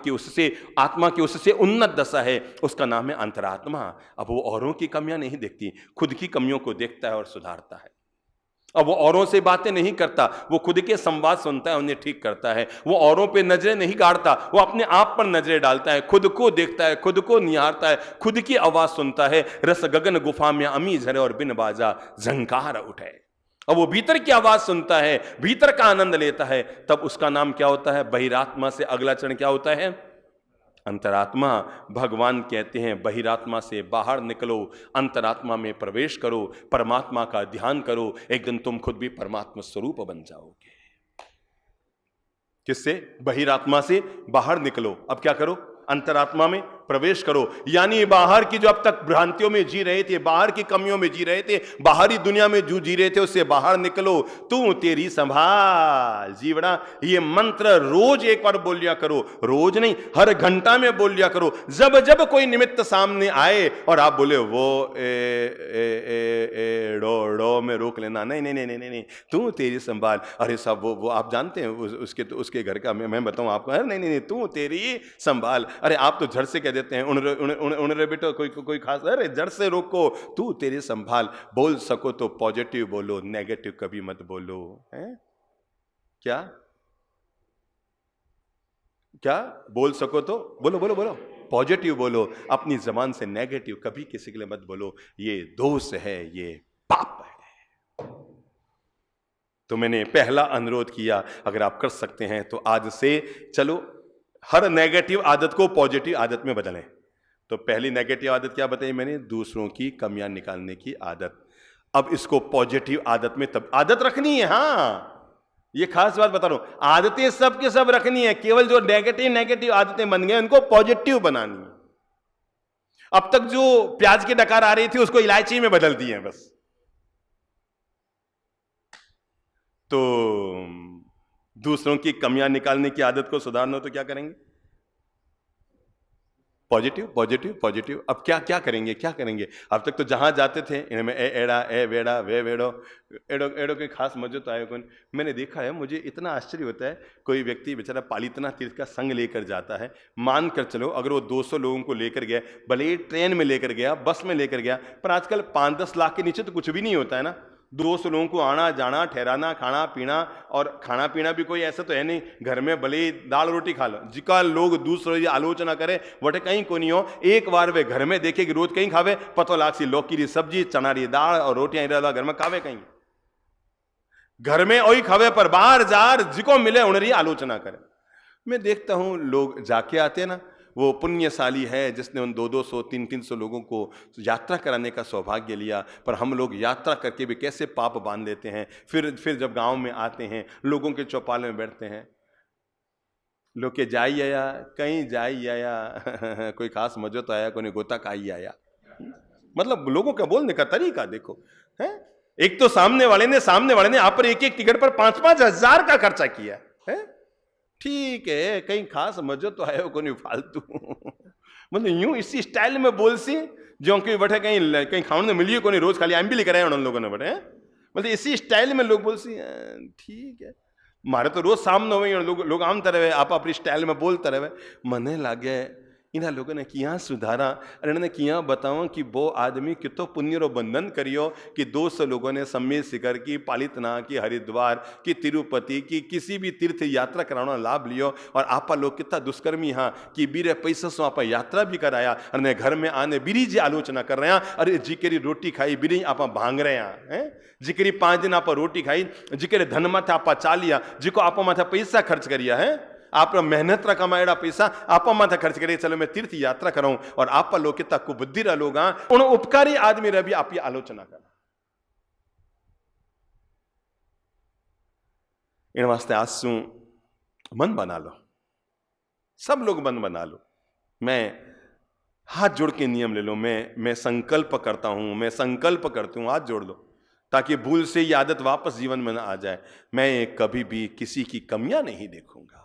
की उससे उन्नत दशा है, उसका नाम है अंतरात्मा। अब वो औरों की कमियां नहीं देखती, खुद की कमियों को देखता है और सुधारता है। अब वो औरों से बातें नहीं करता, वो खुद के संवाद सुनता है, उन्हें ठीक करता है। वो औरों पे नजरें नहीं गाड़ता, वो अपने आप पर नजरें डालता है, खुद को देखता है, खुद को निहारता है, खुद की आवाज सुनता है। रस गगन गुफा में अमी झरे और बिन बाजा झंकार उठे। अब वो भीतर की आवाज सुनता है, भीतर का आनंद लेता है, तब उसका नाम क्या होता है? बहिरात्मा से अगला चरण क्या होता है? अंतरात्मा। भगवान कहते हैं बहिरात्मा से बाहर निकलो, अंतरात्मा में प्रवेश करो, परमात्मा का ध्यान करो, एक दिन तुम खुद भी परमात्मा स्वरूप बन जाओगे। किससे? बहिरात्मा से बाहर निकलो। अब क्या करो? अंतरात्मा में प्रवेश करो। यानी बाहर की जो अब तक भ्रांतियों में जी रहे थे, बाहर की कमियों में जी रहे थे, बाहरी दुनिया में जो जी रहे थे, उससे बाहर निकलो। तू तेरी संभाल जीवड़ा, ये मंत्र रोज एक बार बोल लिया करो। रोज नहीं, हर घंटा में बोल लिया करो। जब जब कोई निमित्त सामने आए और आप बोले वो डो में रोक लेना, नहीं नहीं नहीं नहीं नहीं, तू तेरी संभाल। अरे साहब वो आप जानते हैं उसके घर का, मैं बताऊं आपको? नहीं नहीं नहीं, तू तेरी संभाल। अरे आप तो झट से कह देते हैं, उन रे बेटो कोई खास, अरे जड़ से रोको, तू तेरे संभाल, बोल सको तो पॉजिटिव बोलो, नेगेटिव कभी मत बोलो। है क्या क्या बोल सको तो बोलो बोलो बोलो, पॉजिटिव बोलो, अपनी जबान से नेगेटिव कभी किसी के लिए मत बोलो, ये दोष है, ये पाप है। तो मैंने पहला अनुरोध किया, अगर आप कर सकते हैं तो आज से चलो हर नेगेटिव आदत को पॉजिटिव आदत में बदलें। तो पहली नेगेटिव आदत क्या बताई मैंने? दूसरों की कमियां निकालने की आदत। अब इसको पॉजिटिव आदत में तब आदत रखनी है। हाँ, ये खास बात बता रहा हूं, आदतें सब के सब रखनी है, केवल जो नेगेटिव आदतें बन गए उनको पॉजिटिव बनानी है। अब तक जो प्याज की डकार आ रही थी उसको इलायची में बदल दी है बस। तो दूसरों की कमियां निकालने की आदत को सुधारना, तो क्या करेंगे? Positive positive positive. अब क्या क्या करेंगे, क्या करेंगे? अब तक तो जहां जाते थे इनमें ए एड़ा, ए वेड़ा, वे वेड़ो, एड़ो एड़ो के खास मजे तो आए कौन। मैंने देखा है, मुझे इतना आश्चर्य होता है, कोई व्यक्ति बेचारा पालितना तीर्थ का संग लेकर जाता है, मान कर चलो अगर वो 200 लोगों को लेकर गया, भले ही ट्रेन में लेकर गया, बस में लेकर गया, पर आजकल 5-10 लाख के नीचे तो कुछ भी नहीं होता है ना। 200 लोगों को आना जाना, ठहराना, खाना पीना, और खाना पीना भी कोई ऐसा तो है नहीं घर में भले ही दाल रोटी खा लो, जिका लोग दूसरों की आलोचना करे वटे कहीं को नहीं हो। एक बार वे घर में देखे कि रोज कहीं खावे, पतो लाग सी लौकी री सब्जी, चना री दाल और रोटियां घर में खावे, कहीं घर में वही खावे, पर बाहर जार जिको मिले उन्हें आलोचना करे। मैं देखता हूं लोग जाके आते हैं ना, वो पुण्यशाली है जिसने उन 200, 300 लोगों को यात्रा कराने का सौभाग्य लिया, पर हम लोग यात्रा करके भी कैसे पाप बांध लेते हैं। फिर जब गांव में आते हैं, लोगों के चौपाले में बैठते हैं, लोग के जाई आया, कहीं जाई आया कोई खास मजो तो आया, कोई गोता काई आया। मतलब लोगों का बोलने का तरीका देखो है। एक तो सामने वाले ने आप पर एक टिकट पर 5-5 हजार का खर्चा किया है। ठीक है, कहीं खास मजो तो आयो को नहीं फालतू मतलब यूं इसी स्टाइल में बोल सी जो कि बैठे कहीं खाने मिलिए को नहीं, रोज खाली आम भी लेकर आए उन लोगों ने बैठे, मतलब इसी स्टाइल में लोग बोल सी। ठीक है, मारे तो रोज सामने हुए लोग आम तरह आप अपनी स्टाइल में बोलते रहे। मने लागे इन्हें लोगों ने किया सुधारा, और इन्होंने किया बताओ कि वो आदमी कितो पुण्य रो बंधन करियो कि 200 लोगों ने सम्मेत शिखर की, पालितना की, हरिद्वार की, तिरुपति की, किसी भी तीर्थ यात्रा कराना लाभ लियो, और आपा लोग कितना दुष्कर्मी हाँ कि बीरे पैसा से आप यात्रा भी कराया, और घर में आने बीरी जी आलोचना कर रहे हैं, अरे जिकेरी रोटी खाई बीरी आप भांग रहे हैं, जिकेरी 5 दिन आप रोटी खाई, जिकेरे धन माथे आप चालिया, जिको आप माथे पैसा खर्च करिया है, आप मेहनत रा कमाएड़ा पैसा आप माथे खर्च करे, चलो मैं तीर्थ यात्रा कराऊं, और आप लोग कितना कुबुद्धि रा लोग उन उपकारी आदमी रा भी आप ये आलोचना कर। इन वास्ते आसू मन बना लो, सब लोग मन बना लो। मैं हाथ जोड़ के नियम ले लो, मैं संकल्प करता हूं, मैं संकल्प करती हूं, हाथ जोड़ लो, ताकि भूल से ये आदत वापस जीवन में ना आ जाए। मैं कभी भी किसी की कमियां नहीं देखूंगा।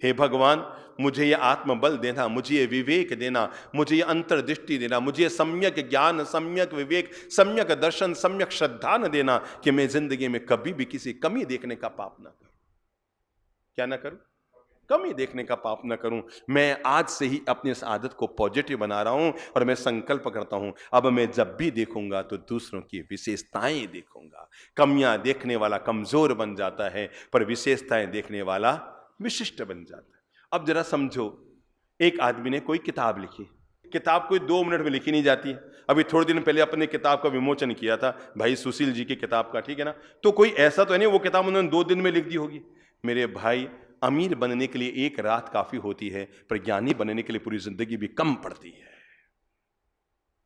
हे भगवान, मुझे ये आत्मबल देना, मुझे ये विवेक देना, मुझे ये अंतर्दृष्टि देना, मुझे ये सम्यक ज्ञान, सम्यक विवेक, सम्यक दर्शन, सम्यक श्रद्धा न देना कि मैं जिंदगी में कभी भी किसी कमी देखने का पाप ना करूं। क्या ना करूं? कमी देखने का पाप ना करूं। मैं आज से ही अपनी इस आदत को पॉजिटिव बना रहा हूं, और मैं संकल्प करता हूं अब मैं जब भी देखूंगा तो दूसरों की विशेषताएं देखूंगा। कमियां देखने वाला कमजोर बन जाता है, पर विशेषताएं देखने वाला विशिष्ट बन जाता है। अब जरा समझो, एक आदमी ने कोई किताब लिखी, किताब कोई 2 मिनट में लिखी नहीं जाती है। अभी थोड़े दिन पहले अपने किताब का विमोचन किया था भाई सुशील जी की किताब का, ठीक है ना, तो कोई ऐसा तो है नहीं वो किताब उन्होंने 2 दिन में लिख दी होगी। मेरे भाई, अमीर बनने के लिए एक रात काफी होती है, पर ज्ञानी बनने के लिए पूरी जिंदगी भी कम पड़ती है।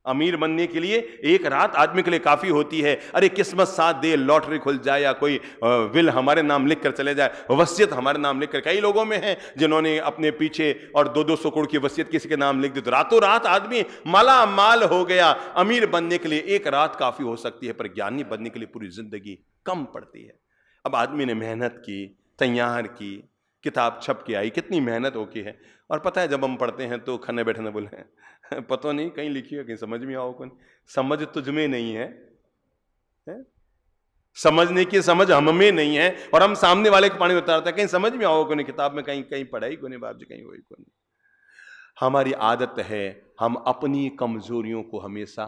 अमीर बनने के लिए एक रात आदमी के लिए काफी होती है। अरे किस्मत साथ दे, लॉटरी खुल जाए, या कोई विल हमारे नाम लिख कर चले जाए, वसीयत हमारे नाम लिख कर, कई लोगों में है जिन्होंने अपने पीछे और 200 करोड़ की वसीयत किसी के नाम लिख दी, तो रातों रात आदमी माला माल हो गया। अमीर बनने के लिए एक रात काफी हो सकती है, पर ज्ञानी बनने के लिए पूरी जिंदगी कम पड़ती है। अब आदमी ने मेहनत की, तैयार की, किताब छप के आई, कितनी मेहनत होती है, और पता है जब हम पढ़ते हैं तो खन्ने बैठने बोले पता नहीं कहीं लिखी है, कहीं समझ में आओ, कौन समझ तुझमें नहीं है, समझने की समझ हम में नहीं है, और हम सामने वाले को पानी उतारते हैं, कहीं समझ में आओ को नहीं, किताब में कहीं कहीं पढ़ाई को नहीं, बाप जी कहीं वही को नहीं। हमारी आदत है हम अपनी कमजोरियों को हमेशा।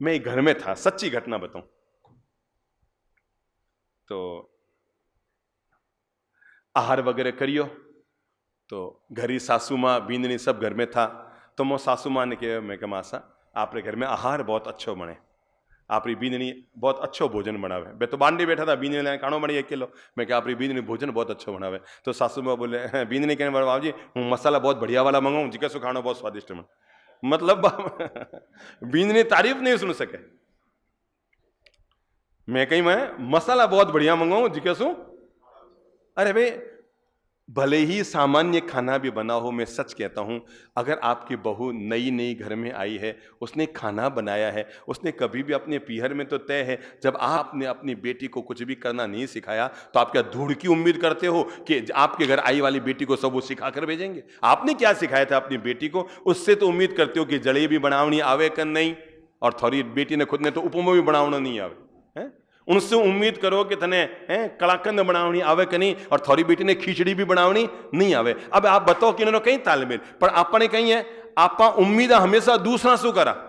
मैं एक घर में था, सच्ची घटना बताऊं तो आहार वगैरह करियो तो घरी सासू माँ बींदनी सब घर में था। तो मैं सासू माँ ने कहा, मैं कहा मासा आपरे घर में आहार बहुत अच्छो बने, आपरी बींदनी बहुत अच्छो भोजन बनावे। मैं तो बांडी बैठा था, बींदनी लाने खानो बनी 1 किलो। मैं क्या आपरी बींदनी भोजन बहुत अच्छो बनावे। तो सासू माँ बोले बींदनी कहने वाले बाबू जी हूँ मसाला बहुत बढ़िया वाला मंगाऊँ जी, कैसो खानो बहुत स्वादिष्ट बने। मतलब बींदनी तारीफ नहीं सुन सके। मैं कहीं मैं मसाला बहुत बढ़िया मंगाऊँ जी कैसो। अरे भाई भले ही सामान्य खाना भी बना हो, मैं सच कहता हूं अगर आपकी बहू नई नई घर में आई है, उसने खाना बनाया है, उसने कभी भी अपने पीहर में तो तय है जब आपने अपनी बेटी को कुछ भी करना नहीं सिखाया तो आप क्या धूड़ की उम्मीद करते हो कि आपके घर आई वाली बेटी को सब वो सिखा कर भेजेंगे। आपने क्या सिखाया था अपनी बेटी को, उससे तो उम्मीद करते हो कि जलेबी बनावनी आवे कर नहीं, और थोड़ी बेटी ने खुद ने तो उपमा भी बनावना नहीं आवे है? उनसे उम्मीद करो कि तने कलाकंद बनावनी आवे कि नहीं, और थोड़ी बेटी ने खिचड़ी भी बनावनी नहीं आवे। अब आप बताओ कि इन्होंने कहीं तालमेल, पर आपने कहीं है आपा उम्मीद हमेशा दूसरा शू करा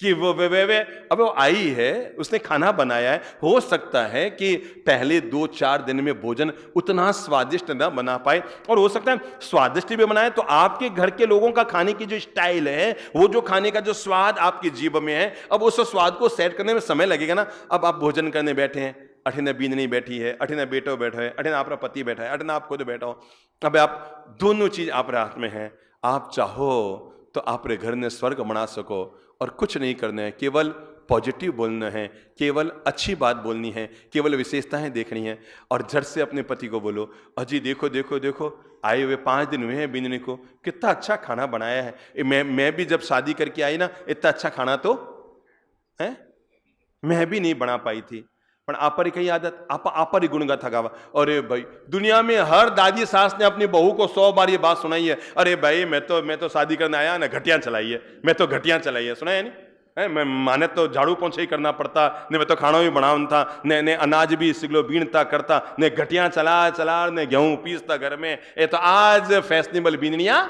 कि वो वे अब वो आई है, उसने खाना बनाया है, हो सकता है कि पहले 2-4 दिन में भोजन उतना स्वादिष्ट ना बना पाए, और हो सकता है स्वादिष्ट भी बनाए तो आपके घर के लोगों का खाने की जो स्टाइल है, वो जो खाने का जो स्वाद आपकी जीभ में है, अब उस स्वाद को सेट करने में समय लगेगा ना। अब आप भोजन करने बैठे हैं, अठिन बींदनी बैठी है, अठिन बेटो बैठा है, अठिन आपका पति बैठा है, अठिन आप खुद बैठा हो। अब आप दोनों चीज आप हाथ में है, आप चाहो तो आपरे घर ने स्वर्ग बना सको, और कुछ नहीं करना है, केवल पॉजिटिव बोलना है, केवल अच्छी बात बोलनी है, केवल विशेषताएं देखनी है। और झट से अपने पति को बोलो अजी देखो देखो देखो आए हुए 5 दिन हुए हैं बींदनी को, कितना अच्छा खाना बनाया है। मैं भी जब शादी करके आई ना, इतना अच्छा खाना तो है मैं भी नहीं बना पाई थी। पर आप कई आदत आप ही गुण गाथा गावा। अरे भाई दुनिया में हर दादी सास ने अपनी बहू को 100 बार ये बात सुनाई है, अरे भाई मैं तो शादी करने आया ना, घटिया चलाई है, मैं तो घटिया चलाई है, सुना है नहीं? मैं माने तो झाड़ू पोंछा ही करना पड़ता ने, मैं तो खाना भी बनावन था ने अनाज भी सिगलो बीनता करता ने, घटिया चला ने गेहूं पीसता घर में। ये तो आज फैशनेबल बीननिया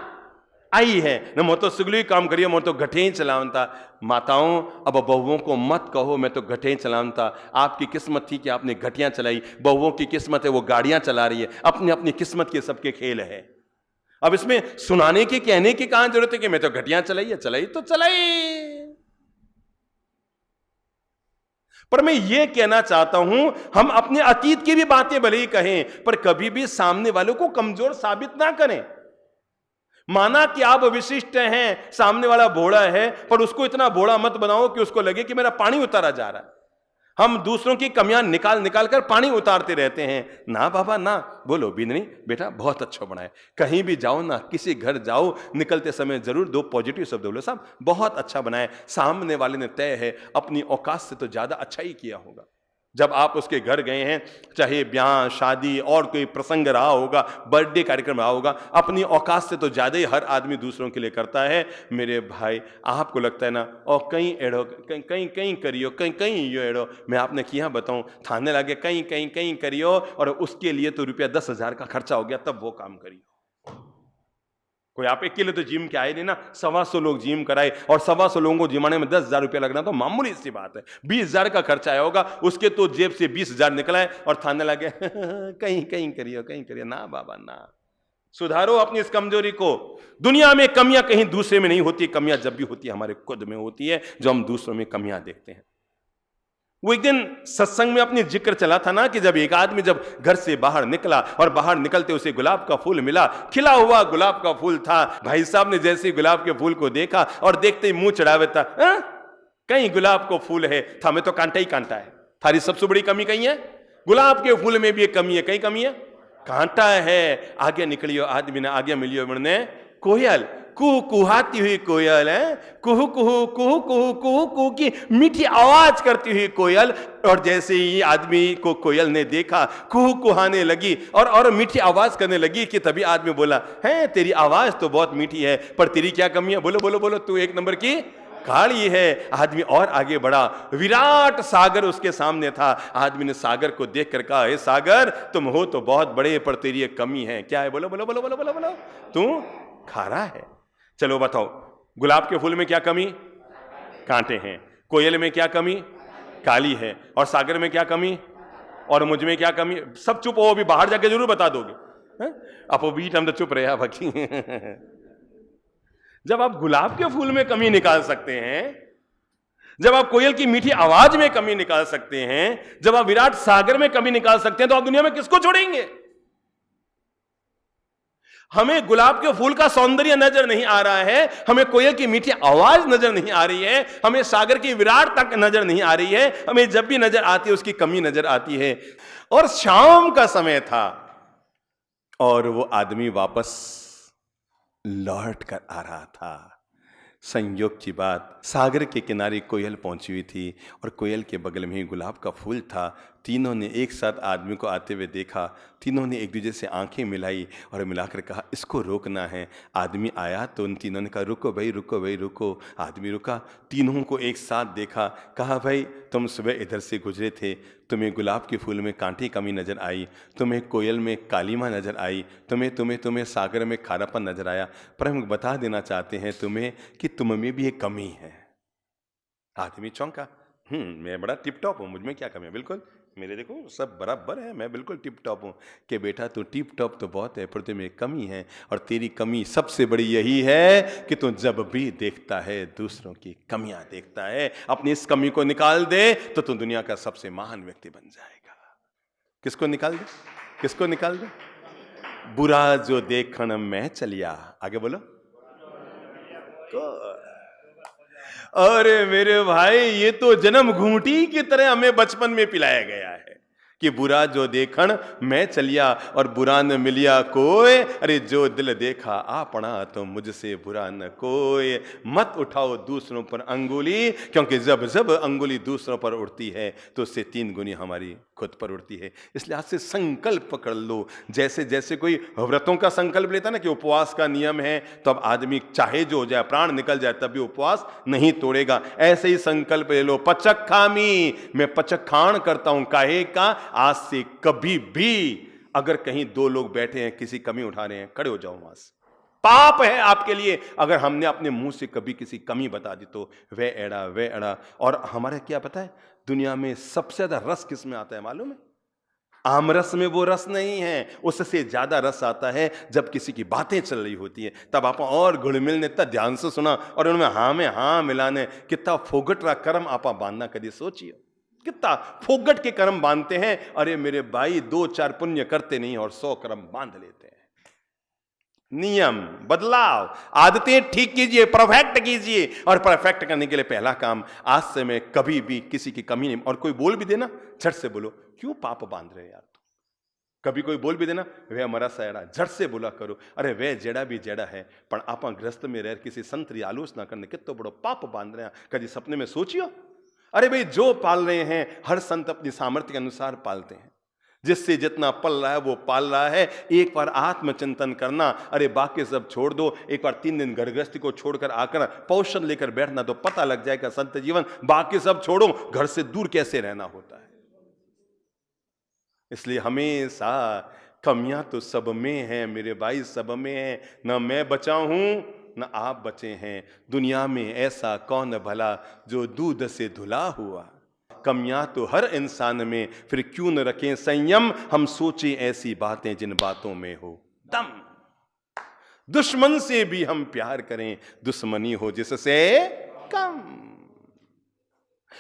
आई है न, मैं तो सिगली काम करिए, मैं तो घटे ही चलावनता। माताओं अब बहुओं को मत कहो मैं तो घटे ही चलावनता। आपकी किस्मत थी कि आपने घटियां चलाई, बहुओं की किस्मत है वो गाड़ियां चला रही है। अपनी अपनी किस्मत के सबके खेल है। अब इसमें सुनाने की कहने की कहां जरूरत है कि मैं तो घटियां चलाई है, चलाई तो चलाई। पर मैं ये कहना चाहता हूं हम अपने अतीत की भी बातें भले ही कहें, पर कभी भी सामने वालों को कमजोर साबित ना करें। माना कि आप विशिष्ट हैं, सामने वाला भोला है, पर उसको इतना भोला मत बनाओ कि उसको लगे कि मेरा पानी उतारा जा रहा है। हम दूसरों की कमियां निकाल निकाल कर पानी उतारते रहते हैं। ना बाबा ना, बोलो बींदनी बेटा बहुत अच्छा बनाए। कहीं भी जाओ ना, किसी घर जाओ, निकलते समय जरूर 2 पॉजिटिव शब्द बोलो, साहब बहुत अच्छा बनाए। सामने वाले ने तय है अपनी औकात से तो ज्यादा अच्छा ही किया होगा। जब आप उसके घर गए हैं, चाहे ब्याह शादी और कोई प्रसंग रहा होगा, बर्थडे कार्यक्रम रहा होगा, अपनी औकात से तो ज्यादा ही हर आदमी दूसरों के लिए करता है। मेरे भाई आपको लगता है ना और कहीं एड़ो कहीं कहीं करियो, कहीं यो एड़ो, मैं आपने किया बताऊं, थाने लगे कहीं करियो, और उसके लिए तो रुपया 10,000 का खर्चा हो गया, तब वो काम करियो। कोई आप अकेले तो जिम के आए नहीं ना, 125 लोग जिम कराए, और 125 लोगों को जिमाने में 10,000 रुपया लगना तो मामूली सी बात है। 20,000 का खर्चा आया होगा, उसके तो जेब से 20,000 निकला है, और थाने लगे कहीं करियो ना बाबा ना। सुधारो अपनी इस कमजोरी को। दुनिया में कमियां कहीं दूसरे में नहीं होती, कमियां जब भी होती है हमारे खुद में होती है, जो हम दूसरों में कमियां देखते हैं। वो एक दिन सत्संग में अपनी जिक्र चला था ना कि जब एक आदमी जब घर से बाहर निकला और बाहर निकलते उसे गुलाब का फूल मिला, खिला हुआ गुलाब का फूल था। भाई साहब ने जैसे ही गुलाब के फूल को देखा और देखते ही मुंह चढ़ावे था, कहीं गुलाब को फूल है था, मैं तो कांटा ही कांटा है। थारी सबसे बड़ी कमी कहीं है, गुलाब के फूल में भी एक कमी है, कहीं कमी है, कांटा है। आगे निकलियो, आदमी ने आगे मिलियो, मैंने कोयल कुहू कुहाती हुई कोयल है, कुहू कुहू कुहू कुहू कुहू कुहू की मीठी आवाज करती हुई कोयल। और जैसे ही आदमी को कोयल ने देखा, कुहू कुहाने लगी और मीठी आवाज करने लगी कि तभी आदमी बोला, है तेरी आवाज तो बहुत मीठी है, पर तेरी क्या कमी है? बोलो बोलो बोलो, तू 1 नंबर की काली है। आदमी और आगे बढ़ा, विराट सागर उसके सामने था। आदमी ने सागर को देखकर कहा, हे सागर, तुम हो तो बहुत बड़े, पर तेरी एक कमी है। क्या है? बोलो बोलो बोलो बोलो बोलो बोलो। तू खारा है। चलो बताओ, गुलाब के फूल में क्या कमी? कांटे हैं। कोयल में क्या कमी? काली है। और सागर में क्या कमी? और मुझ में क्या कमी? सब चुप हो, अभी बाहर जाके जरूर बता दोगे। अपो बीट हम तो चुप रहे बाकी। जब आप गुलाब के फूल में कमी निकाल सकते हैं, जब आप कोयल की मीठी आवाज में कमी निकाल सकते हैं, जब आप विराट सागर में कमी निकाल सकते हैं, तो आप दुनिया में किसको छोड़ेंगे? हमें गुलाब के फूल का सौंदर्य नजर नहीं आ रहा है, हमें कोयल की मीठी आवाज नजर नहीं आ रही है, हमें सागर की विराट तक नजर नहीं आ रही है। हमें जब भी नजर आती है उसकी कमी नजर आती है। और शाम का समय था और वो आदमी वापस लौट कर आ रहा था। संयोग की बात, सागर के किनारे कोयल पहुंची हुई थी और कोयल के बगल में ही गुलाब का फूल था। तीनों ने एक साथ आदमी को आते हुए देखा। तीनों ने एक दूसरे से आंखें मिलाई और मिलाकर कहा, इसको रोकना है। आदमी आया तो उन तीनों ने कहा, रुको भाई रुको भाई रुको। आदमी रुका, तीनों को एक साथ देखा, कहा, भाई तुम सुबह इधर से गुजरे थे, तुम्हें गुलाब के फूल में कांटे कमी नजर आई, तुम्हें कोयल में कालीमा नजर आई, तुम्हें तुम्हें तुम्हें सागर में खारापन नजर आया, पर हम बता देना चाहते हैं तुम्हें कि तुम में भी एक कमी है। आदमी चौंका, मैं बड़ा टिप टॉप हूं, मुझ में क्या कमी है? बिल्कुल मेरे देखो सब बराबर है, मैं बिल्कुल टिप टॉप हूं। कि बेटा तू टिप टॉप तो बहुत है, पर तुम्हें कमी है, और तेरी कमी सबसे बड़ी यही है कि तू जब भी देखता है दूसरों की कमियां देखता है। अपनी इस कमी को निकाल दे तो तू दुनिया का सबसे महान व्यक्ति बन जाएगा। किसको निकाल दे? किसको निकाल दे? बुरा जो देखण मैं चलिया, आगे बोलो। अरे मेरे भाई, ये तो जन्म घूंटी की तरह हमें बचपन में पिलाया गया है कि बुरा जो देखण मैं चलिया और बुरा न मिलिया कोई। अरे जो दिल देखा आपना तो मुझसे बुरा न कोई। मत उठाओ दूसरों पर अंगुली, क्योंकि जब जब अंगुली दूसरों पर उड़ती है तो उससे 3 गुनी हमारी खुद पर उड़ती है। इसलिए आज से संकल्प कर लो। जैसे जैसे कोई व्रतों का संकल्प लेता ना कि उपवास का नियम है, तो अब आदमी चाहे जो हो जाए, प्राण निकल जाए, तब भी उपवास नहीं तोड़ेगा। ऐसे ही संकल्प ले लो, पचक खामी, मैं पचक खान करता हूं। काहे का? आज से कभी भी अगर कहीं 2 लोग बैठे हैं, किसी कमी उठा रहे हैं, खड़े हो जाओ वहां से। पाप है आपके लिए अगर हमने अपने मुंह से कभी किसी कमी बता दी तो। वे एड़ा वे एड़ा। और हमारे क्या पता है, दुनिया में सबसे ज्यादा रस किस में आता है मालूम है? आम रस में वो रस नहीं है, उससे ज्यादा रस आता है जब किसी की बातें चल रही होती है, तब आप और घुलमिल ने इतना ध्यान से सुना और उनमें हाँ में हाँ मिलाने। कितना फोगट रहा कर्म आपा बांधना, कभी सोचिए कितना फोगट के कर्म बांधते हैं। अरे मेरे भाई, 2-4 पुण्य करते नहीं और 100 कर्म बांध लेते हैं। नियम बदलाव, आदतें ठीक कीजिए, परफेक्ट कीजिए। और परफेक्ट करने के लिए पहला काम, आज से मैं कभी भी किसी की कमी नहीं। और कोई बोल भी देना, झट से बोलो, क्यों पाप बांध रहे यार तुम। कभी कोई बोल भी देना, वे हमारा सैड़ा, झट से बोला करो, अरे वे जेड़ा भी जेड़ा है, पर आप गृहस्थ में रह किसी संत की आलोचना करने कितना बड़ो पाप बांध रहे हैं। कभी सपने में सोचियो। अरे भाई, जो पाल रहे हैं हर संत अपनी सामर्थ्य के अनुसार पालते हैं, जिससे जितना पल रहा है वो पाल रहा है। एक बार आत्मचिंतन करना, अरे बाकी सब छोड़ दो, एक बार 3 दिन घर गृहस्थी को छोड़कर आकर पोषण लेकर बैठना, तो पता लग जाएगा संत जीवन, बाकी सब छोड़ो, घर से दूर कैसे रहना होता है। इसलिए हमेशा कमियां तो सब में हैं मेरे भाई, सब में है। न मैं बचा हूं न आप बचे हैं। दुनिया में ऐसा कौन भला जो दूध से धुला हुआ। कमियां तो हर इंसान में, फिर क्यों न रखें संयम। हम सोचें ऐसी बातें जिन बातों में हो दम। दुश्मन से भी हम प्यार करें, दुश्मनी हो जिससे कम।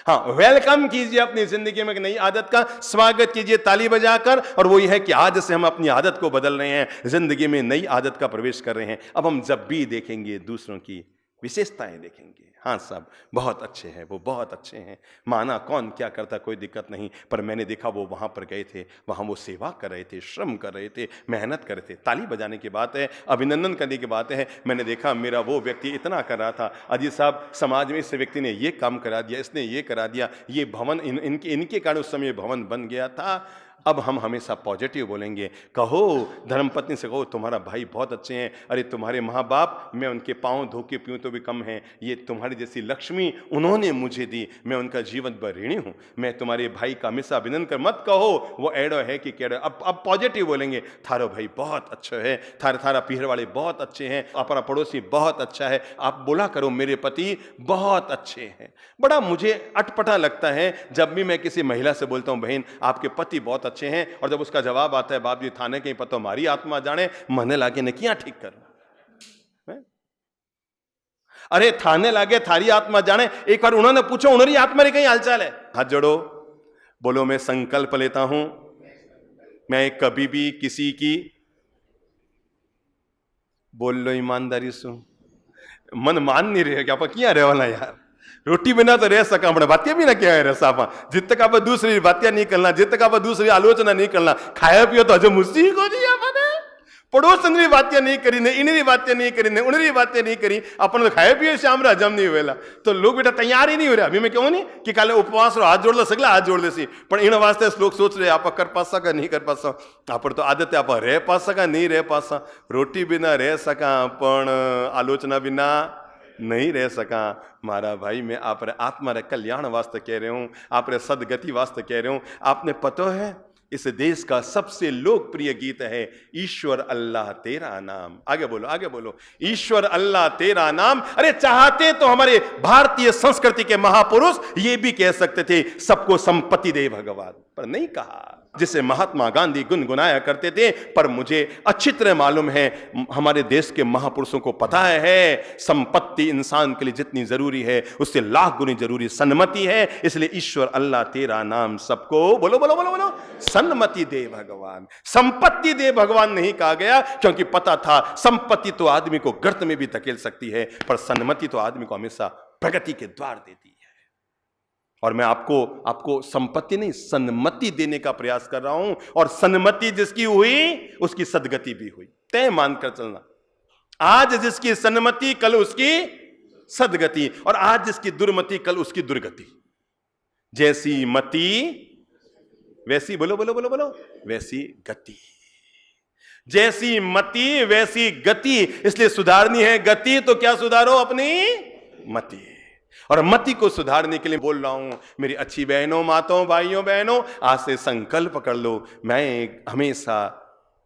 हाँ, वेलकम कीजिए अपनी जिंदगी में एक नई आदत का, स्वागत कीजिए ताली बजाकर। और वो ये है कि आज से हम अपनी आदत को बदल रहे हैं, जिंदगी में नई आदत का प्रवेश कर रहे हैं। अब हम जब भी देखेंगे दूसरों की विशेषताएं देखेंगे। हाँ साहब, बहुत अच्छे हैं, वो बहुत अच्छे हैं, माना कौन क्या करता कोई दिक्कत नहीं, पर मैंने देखा वो वहां पर गए थे, वहां वो सेवा कर रहे थे, श्रम कर रहे थे, मेहनत कर रहे थे। ताली बजाने की बात है, अभिनंदन करने की बात है। मैंने देखा मेरा वो व्यक्ति इतना कर रहा था, अजी साहब समाज में इस व्यक्ति ने ये काम करा दिया, इसने ये करा दिया, ये भवन इनके कारण उस समय भवन बन गया था। अब हम हमेशा पॉजिटिव बोलेंगे। कहो, धर्मपत्नी से कहो, तुम्हारा भाई बहुत अच्छे हैं, अरे तुम्हारे माँ बाप, मैं उनके पाँव धो के पीऊँ तो भी कम हैं, ये तुम्हारी जैसी लक्ष्मी उन्होंने मुझे दी, मैं उनका जीवन भर ऋणी हूँ, मैं तुम्हारे भाई का हमेशा अभिनंदन कर। मत कहो वो एड़ो है कि केड़ो। अब पॉजिटिव बोलेंगे, थारो भाई बहुत अच्छा है, थारा पीहर वाले बहुत अच्छे हैं, अपना पड़ोसी बहुत अच्छा है। आप बोला करो मेरे पति बहुत अच्छे हैं। बड़ा मुझे अटपटा लगता है जब भी मैं किसी महिला से बोलता हूँ बहन आपके पति बहुत अच्छे हैं, और जब उसका जवाब आता है बाप जी थाने कहीं पतो मारी आत्मा जाने, मने लागे ने क्या ठीक कर। अरे थाने लागे थारी आत्मा जाने, एक बार उन्होंने पूछो उन्होंने आत्मा रे कहीं हालचाल है। हाथ जोड़ो, बोलो मैं संकल्प लेता हूं मैं कभी भी किसी की, बोल लो ईमानदारी से, मन मान नहीं रहे क्या क्या रहे वाला यार, रोटी बिना तो रह सका अपने बातें भी ना क्या है रसापा, जित तक आप दूसरी बातें नहीं करना, जित तक आप दूसरी आलोचना नहीं करना, खाया पियो तो हजम मुझसे को दिया मैंने, पड़ोसन की बातें नहीं करी ने, इनरी बातें नहीं करी ने, उनरी बातें नहीं करी, अपन तो खाए पिए शाम हजम नहीं हुएला, तो लोग बेटा तैयार ही नहीं हो रहे। अभी मैं कहूँ नहीं कि काले उपवास रो हाथ जोड़ लो, सगला हाथ जोड़ देसी, पर इन वास्ते लोग सोच रहे आप कर पासा का नहीं कर पासा, आप तो आदत है आप रह पासा का नहीं रह पासा, रोटी बिना रह सका पण आलोचना बिना नहीं रह सका। मारा भाई मैं आप आत्मा रे कल्याण वास्ते कह रहे हूं, आप रे सदगति वास्ते कह रहे हूं। आपने पता है इस देश का सबसे लोकप्रिय गीत है ईश्वर अल्लाह तेरा नाम। आगे बोलो, आगे बोलो, ईश्वर अल्लाह तेरा नाम। अरे चाहते तो हमारे भारतीय संस्कृति के महापुरुष ये भी कह सकते थे सबको संपत्ति दे भगवान, पर नहीं कहा, जिसे महात्मा गांधी गुनगुनाया करते थे। पर मुझे अच्छी तरह मालूम है हमारे देश के महापुरुषों को पता है संपत्ति इंसान के लिए जितनी जरूरी है उससे लाख गुनी जरूरी सन्मति है। इसलिए ईश्वर अल्लाह तेरा नाम सबको, बोलो बोलो बोलो बोलो, सन्मति दे भगवान, संपत्ति दे भगवान नहीं कहा गया, क्योंकि पता था संपत्ति तो आदमी को गर्त में भी धकेल सकती है, पर सन्मति तो आदमी को हमेशा प्रगति के द्वार देती है। और मैं आपको संपत्ति नहीं सन्मति देने का प्रयास कर रहा हूं, और सन्मति जिसकी हुई उसकी सदगति भी हुई, तय मानकर चलना। आज जिसकी सन्मति कल उसकी सदगति, और आज जिसकी दुर्मति कल उसकी दुर्गति। जैसी मति वैसी, बोलो बोलो बोलो बोलो, वैसी गति, जैसी मति वैसी गति। इसलिए सुधारनी है गति तो क्या सुधारो, अपनी मति। और मति को सुधारने के लिए बोल रहा हूं मेरी अच्छी बहनों, माताओं, भाइयों, बहनों, आज से संकल्प कर लो। मैं हमेशा,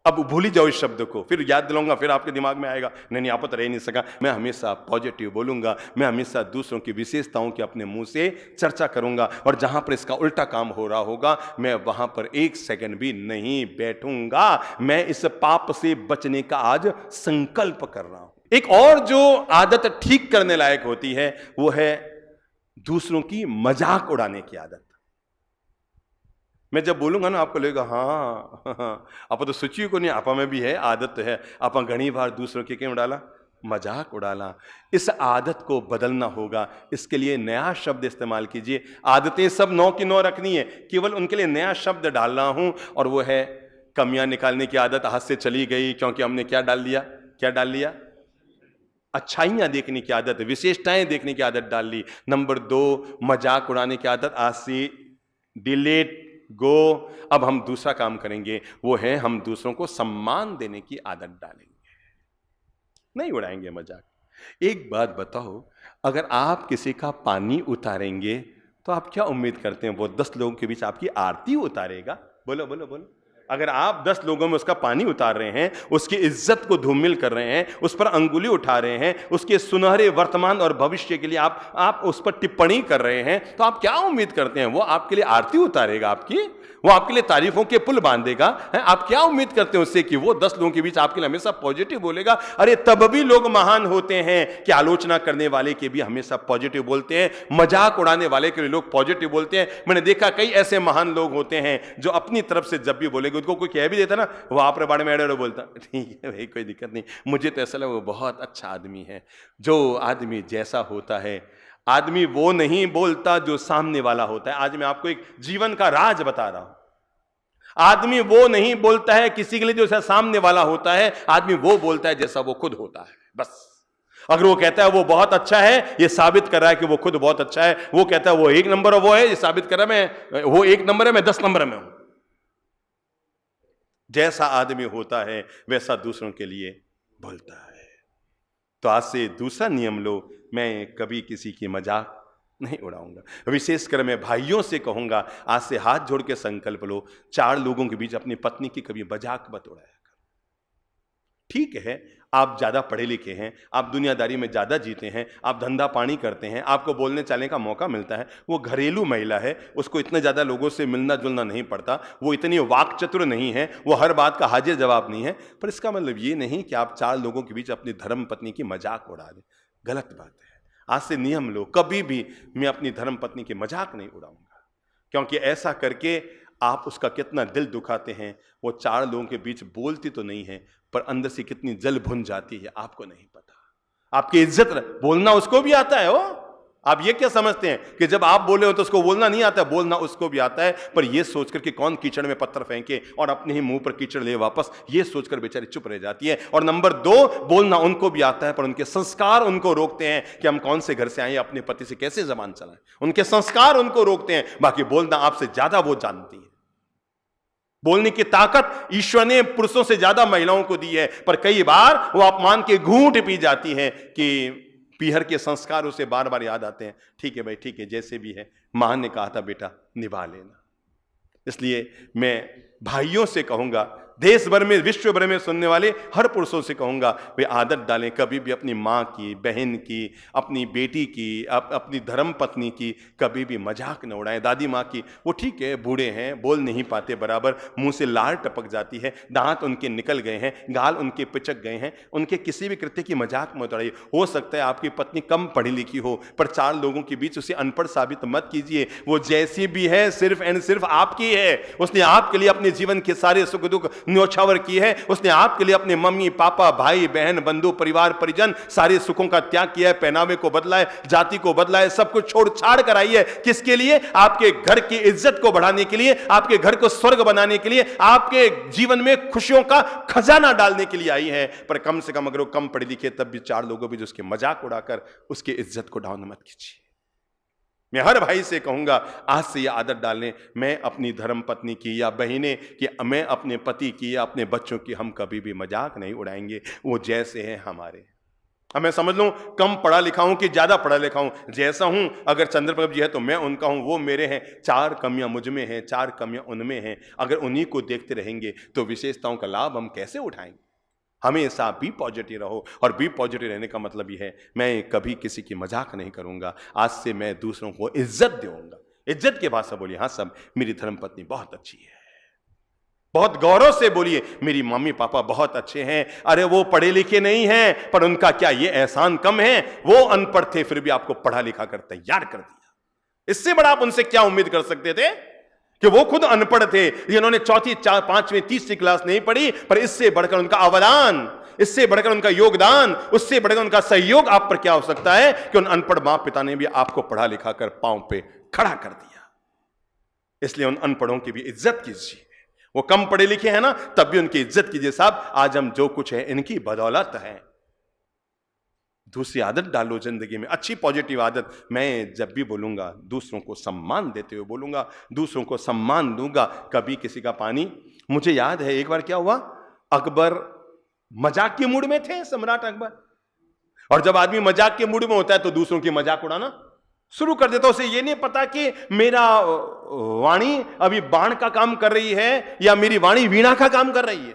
अब भूल ही जाओ इस शब्द को, फिर याद दिलाऊंगा, फिर आपके दिमाग में आएगा नहीं आप तो रह नहीं सका। मैं हमेशा पॉजिटिव बोलूंगा, मैं हमेशा दूसरों की विशेषताओं की अपने मुंह से चर्चा करूंगा, और जहां पर इसका उल्टा काम हो रहा होगा मैं वहां पर एक सेकंड भी नहीं बैठूंगा। मैं इस पाप से बचने का आज संकल्प कर रहा हूं। एक और जो आदत ठीक करने लायक होती है वो है दूसरों की मजाक उड़ाने की आदत। मैं जब बोलूंगा ना आपको लगेगा हाँ आप तो सोचिए को नहीं, आपा में भी है, आदत है, आप घनी बार दूसरों के क्यों उड़ाला, मजाक उड़ाला। इस आदत को बदलना होगा, इसके लिए नया शब्द इस्तेमाल कीजिए। आदतें सब 9 की 9 रखनी है, केवल उनके लिए नया शब्द डाल रहा हूं, और वो है कमियां निकालने की आदत हाथ से चली गई, क्योंकि हमने क्या डाल लिया, क्या डाल लिया, अच्छाइयां देखने की आदत, विशेषताएं देखने की आदत डाल ली। नंबर 2 मजाक उड़ाने की आदत आज से डिलीट, गो। अब हम दूसरा काम करेंगे, वो है हम दूसरों को सम्मान देने की आदत डालेंगे, नहीं उड़ाएंगे मजाक। एक बात बताओ, अगर आप किसी का पानी उतारेंगे तो आप क्या उम्मीद करते हैं वो 10 लोगों के बीच आपकी आरती उतारेगा? बोलो बोलो बोलो। अगर आप 10 लोगों में उसका पानी उतार रहे हैं, उसकी इज्जत को धूमिल कर रहे हैं, उस पर अंगुली उठा रहे हैं, उसके सुनहरे वर्तमान और भविष्य के लिए आप उस पर टिप्पणी कर रहे हैं, तो आप क्या उम्मीद करते हैं वो आपके लिए आरती उतारेगा आपकी, वो आपके लिए तारीफों के पुल बांधेगा? आप क्या उम्मीद करते हैं उससे कि वो 10 लोगों के बीच आपके लिए हमेशा पॉजिटिव बोलेगा? अरे तब भी लोग महान होते हैं कि आलोचना करने वाले के भी हमेशा पॉजिटिव बोलते हैं, मजाक उड़ाने वाले के लिए लोग पॉजिटिव बोलते हैं। मैंने देखा कई ऐसे महान लोग होते हैं जो अपनी तरफ से जब भी बोलेंगे, उनको कोई कह भी देता ना, वो आप बारे में एड़े बोलता, ठीक है भाई कोई दिक्कत नहीं, मुझे तो ऐसा लगा वो बहुत अच्छा आदमी है। जो आदमी जैसा होता है, आदमी वो नहीं बोलता जो सामने वाला होता है। आज मैं आपको एक जीवन का राज बता रहा हूं, आदमी वो नहीं बोलता है किसी के लिए जो सामने वाला होता है, आदमी वो बोलता है जैसा वो खुद होता है। बस अगर वो कहता है वो बहुत अच्छा है, ये साबित कर रहा है कि वो खुद बहुत अच्छा है। वो कहता है वो 1 नंबर वो है, ये साबित कर रहा है मैं वो 1 नंबर है, मैं 10 नंबर में हूं। जैसा आदमी होता है वैसा दूसरों के लिए बोलता है। तो आज से दूसरा नियम लो, मैं कभी किसी की मजाक नहीं उड़ाऊंगा। विशेषकर मैं भाइयों से कहूंगा, आज से हाथ जोड़ के संकल्प लो, 4 लोगों के बीच अपनी पत्नी की कभी मजाक मत उड़ाया करो। ठीक है, आप ज्यादा पढ़े लिखे हैं, आप दुनियादारी में ज्यादा जीते हैं, आप धंधा पानी करते हैं, आपको बोलने चालने का मौका मिलता है। वो घरेलू महिला है, उसको इतने ज्यादा लोगों से मिलना जुलना नहीं पड़ता, वो इतनी वाक्चतुर नहीं है, वो हर बात का हाजिर जवाब नहीं है। पर इसका मतलब ये नहीं कि आप 4 लोगों के बीच अपनी धर्म पत्नी की मजाक उड़ा दें। गलत बात है। आज से नियम लो, कभी भी मैं अपनी धर्म पत्नी की मजाक नहीं उड़ाऊंगा, क्योंकि ऐसा करके आप उसका कितना दिल दुखाते हैं। वो 4 लोगों के बीच बोलती तो नहीं है, पर अंदर से कितनी जल भुन जाती है आपको नहीं पता। आपकी इज्जत बोलना उसको भी आता है। आप ये क्या समझते हैं कि जब आप बोले हो तो उसको बोलना नहीं आता? बोलना उसको भी आता है, पर यह सोचकर कि कौन कीचड़ में पत्थर फेंके और अपने ही मुंह पर कीचड़ ले वापस, ये सोचकर बेचारी चुप रह जाती है। और नंबर 2, बोलना उनको भी आता है, पर उनके संस्कार उनको रोकते हैं कि हम कौन से घर से आए, अपने पति से कैसे जबान चलाएं। उनके संस्कार उनको रोकते हैं। बाकी बोलना आपसे ज्यादा वो जानती है। बोलने की ताकत ईश्वर ने पुरुषों से ज्यादा महिलाओं को दी है, पर कई बार वो अपमान के घूंट पी जाती है कि पीहर के संस्कार उसे बार बार याद आते हैं। ठीक है भाई, ठीक है, जैसे भी है, मां ने कहा था बेटा निभा लेना। इसलिए मैं भाइयों से कहूंगा, देश भर में, विश्व भर में सुनने वाले हर पुरुषों से कहूंगा, वे आदत डालें, कभी भी अपनी माँ की, बहन की, अपनी बेटी की, अपनी धर्म पत्नी की कभी भी मजाक न उड़ाएं। दादी माँ की, वो ठीक है, बूढ़े हैं, बोल नहीं पाते बराबर, मुंह से लार टपक जाती है, दांत उनके निकल गए हैं, गाल उनके पिचक गए हैं, उनके किसी भी कृत्य की मजाक मत उड़ाइए। हो सकता है आपकी पत्नी कम पढ़ी लिखी हो, पर 4 लोगों के बीच उसे अनपढ़ साबित मत कीजिए। वो जैसी भी है सिर्फ एंड सिर्फ आपकी है। उसने आपके लिए अपने जीवन के सारे सुख दुख न्योछावर की है। उसने आपके लिए अपने मम्मी पापा, भाई बहन, बंधु परिवार परिजन सारे सुखों का त्याग किया है, पहनावे को बदला है, जाति को बदला है, सब कुछ छोड़ छाड़ कर आई है। किसके लिए? आपके घर की इज्जत को बढ़ाने के लिए, आपके घर को स्वर्ग बनाने के लिए, आपके जीवन में खुशियों का खजाना डालने के लिए आई है। पर कम से कम अगर वो कम पढ़े लिखे, तब भी 4 लोगों भी उसके मजाक उड़ाकर उसकी इज्जत को डाउन मत कीजिए। मैं हर भाई से कहूंगा, आज से यह आदत डालें, मैं अपनी धर्म पत्नी की या बहने की, मैं अपने पति की या अपने बच्चों की, हम कभी भी मजाक नहीं उड़ाएंगे। वो जैसे हैं हमारे। अब मैं समझ लूं कम पढ़ा लिखा हूं कि ज्यादा पढ़ा लिखा हूं, जैसा हूं, अगर चंद्रप्रभ जी है तो मैं उनका हूं, वो मेरे हैं। 4 कमियां मुझ में हैं, 4 कमियां उनमें हैं। अगर उन्हीं को देखते रहेंगे तो विशेषताओं का लाभ हम कैसे उठाएंगे? हमेशा बी पॉजिटिव रहो, और बी पॉजिटिव रहने का मतलब यह है, मैं कभी किसी की मजाक नहीं करूंगा। आज से मैं दूसरों को इज्जत दूंगा। इज्जत की भाषा बोलिए, हाँ सब, मेरी धर्मपत्नी बहुत अच्छी है। बहुत गौरव से बोलिए, मेरी मम्मी पापा बहुत अच्छे हैं। अरे वो पढ़े लिखे नहीं हैं, पर उनका क्या ये एहसान कम है? वो अनपढ़ थे, फिर भी आपको पढ़ा लिखा कर तैयार कर दिया। इससे बड़ा आप उनसे क्या उम्मीद कर सकते थे कि वो खुद अनपढ़ थे, जिन्होंने 4वीं 5वीं 3वीं क्लास नहीं पढ़ी, पर इससे बढ़कर उनका अवदान, इससे बढ़कर उनका योगदान, उससे बढ़कर उनका सहयोग आप पर क्या हो सकता है कि उन अनपढ़ मां पिता ने भी आपको पढ़ा लिखा कर पांव पे खड़ा कर दिया। इसलिए उन अनपढ़ों की भी इज्जत कीजिए। वो कम पढ़े लिखे हैं ना, तब भी उनकी इज्जत कीजिए। साहब, आज हम जो कुछ है इनकी बदौलत है। दूसरी आदत डालो जिंदगी में, अच्छी पॉजिटिव आदत। मैं जब भी बोलूंगा दूसरों को सम्मान देते हुए बोलूंगा, दूसरों को सम्मान दूंगा। कभी किसी का पानी, मुझे याद है एक बार क्या हुआ, अकबर मजाक के मूड में थे, सम्राट अकबर, और जब आदमी मजाक के मूड में होता है तो दूसरों की मजाक उड़ाना शुरू कर देता। उसे ये नहीं पता कि मेरा वाणी अभी बाण का काम कर रही है या मेरी वाणी वीणा का काम कर रही है,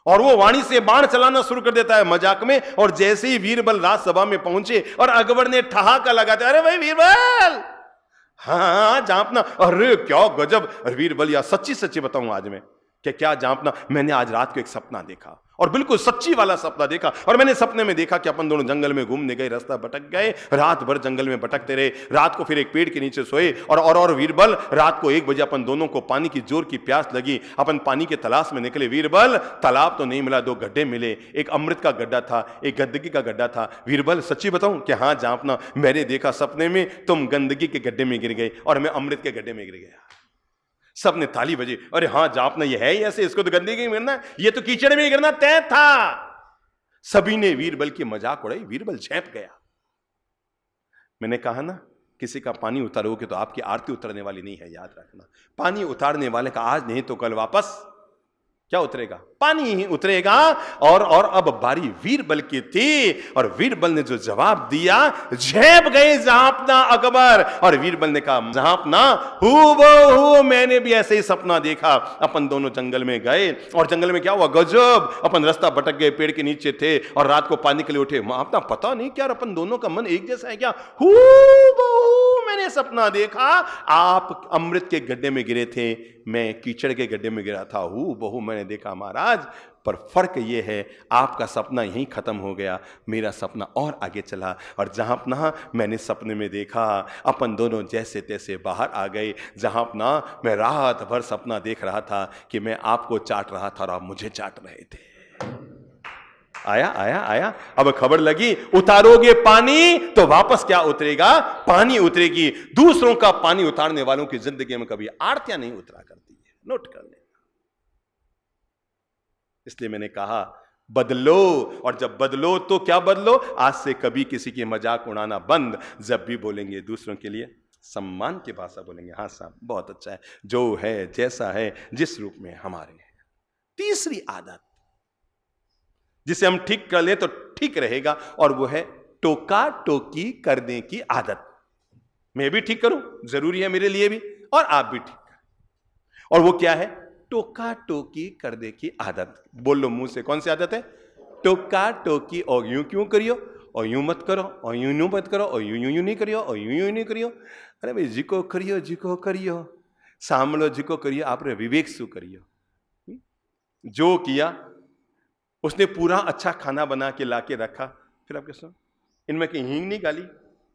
और वो वाणी से बाण चलाना शुरू कर देता है मजाक में। और जैसे ही वीरबल राजसभा में पहुंचे और अकबर ने ठहाका लगाते, अरे भाई वीरबल, हाँ जापना, अरे क्या गजब। वीरबल, या सच्ची सच्ची बताऊं आज में, क्या जापना, मैंने आज रात को एक सपना देखा, और बिल्कुल सच्ची वाला सपना देखा। और मैंने सपने में देखा कि अपन दोनों जंगल में घूमने गए, रास्ता भटक गए, रात भर जंगल में भटकते रहे। रात को फिर एक पेड़ के नीचे सोए, और वीरबल, रात को 1 बजे अपन दोनों को पानी की जोर की प्यास लगी। अपन पानी के तलाश में निकले। वीरबल, तालाब तो नहीं मिला, 2 गड्ढे मिले। एक अमृत का गड्ढा था, एक गंदगी का गड्ढा था। वीरबल, सच्ची बताऊं कि हाँ जापना, मैंने देखा सपने में तुम गंदगी के गड्ढे में गिर गए और मैं अमृत के गड्ढे में गिर गया। सबने ताली बजी, अरे हाँ जापना, ये है ही ऐसे, इसको तो गंदगी में गिरना, ये तो कीचड़ में गिरना तय था। सभी ने वीरबल की मजाक उड़ाई। वीरबल झेप गया। मैंने कहा ना, किसी का पानी उतारोगे तो आपकी आरती उतरने वाली नहीं है, याद रखना। पानी उतारने वाले का आज नहीं तो कल वापस क्या उतरेगा? पानी ही उतरेगा। और अब बारी वीरबल की थी, और वीरबल ने जो जवाब दिया, झेप गए जहांपना अकबर। और वीरबल ने कहा, जहांपना हूबहू मैंने भी ऐसे ही सपना देखा। अपन दोनों जंगल में गए, और जंगल में क्या हुआ, गजब, अपन रास्ता भटक गए, पेड़ के नीचे थे, और रात को पानी के लिए उठे। अपना पता नहीं क्या अपन दोनों का मन एक जैसा है क्या? हूबहू मैंने सपना देखा, आप अमृत के गड्ढे में गिरे थे, मैं कीचड़ के गड्ढे में गिरा था। हूबहू मैंने देखा महाराज, पर फर्क यह है, आपका सपना यहीं खत्म हो गया, मेरा सपना और आगे चला। और जहांपना मैंने सपने में देखा, अपन दोनों जैसे तैसे बाहर आ गए। जहांपना मैं रात भर सपना देख रहा था कि मैं आपको चाट रहा था और आप मुझे चाट रहे थे। आया आया आया। अब खबर लगी, उतारोगे पानी तो वापस क्या उतरेगा? पानी उतरेगी। दूसरों का पानी उतारने वालों की जिंदगी में कभी आरतियां नहीं उतरा करती है, नोट कर लेना। इसलिए मैंने कहा बदलो, और जब बदलो तो क्या बदलो? आज से कभी किसी की मजाक उड़ाना बंद। जब भी बोलेंगे दूसरों के लिए सम्मान की भाषा बोलेंगे। हाँ साहब बहुत अच्छा है, जो है जैसा है जिस रूप में हमारे हैं। तीसरी आदत जिसे हम ठीक कर ले तो ठीक रहेगा, और वो है टोका टोकी करने की आदत। मैं भी ठीक करूं, जरूरी है मेरे लिए भी, और आप भी ठीक करें। और वो क्या है? टोका टोकी करने की आदत। बोल लो मुंह से, कौन सी आदत है? टोका टोकी। और यूं क्यों करियो, और यूं मत करो, और यूं मत करो, और यूं नहीं करियो, और यूं नहीं करियो। अरे भाई जिको करियो, सामलो जिको करियो, आपने विवेक सु करियो। जो किया उसने पूरा अच्छा खाना बना के ला के रखा, फिर आप क्या सुनो, इनमें कहीं हींग नहीं डाली,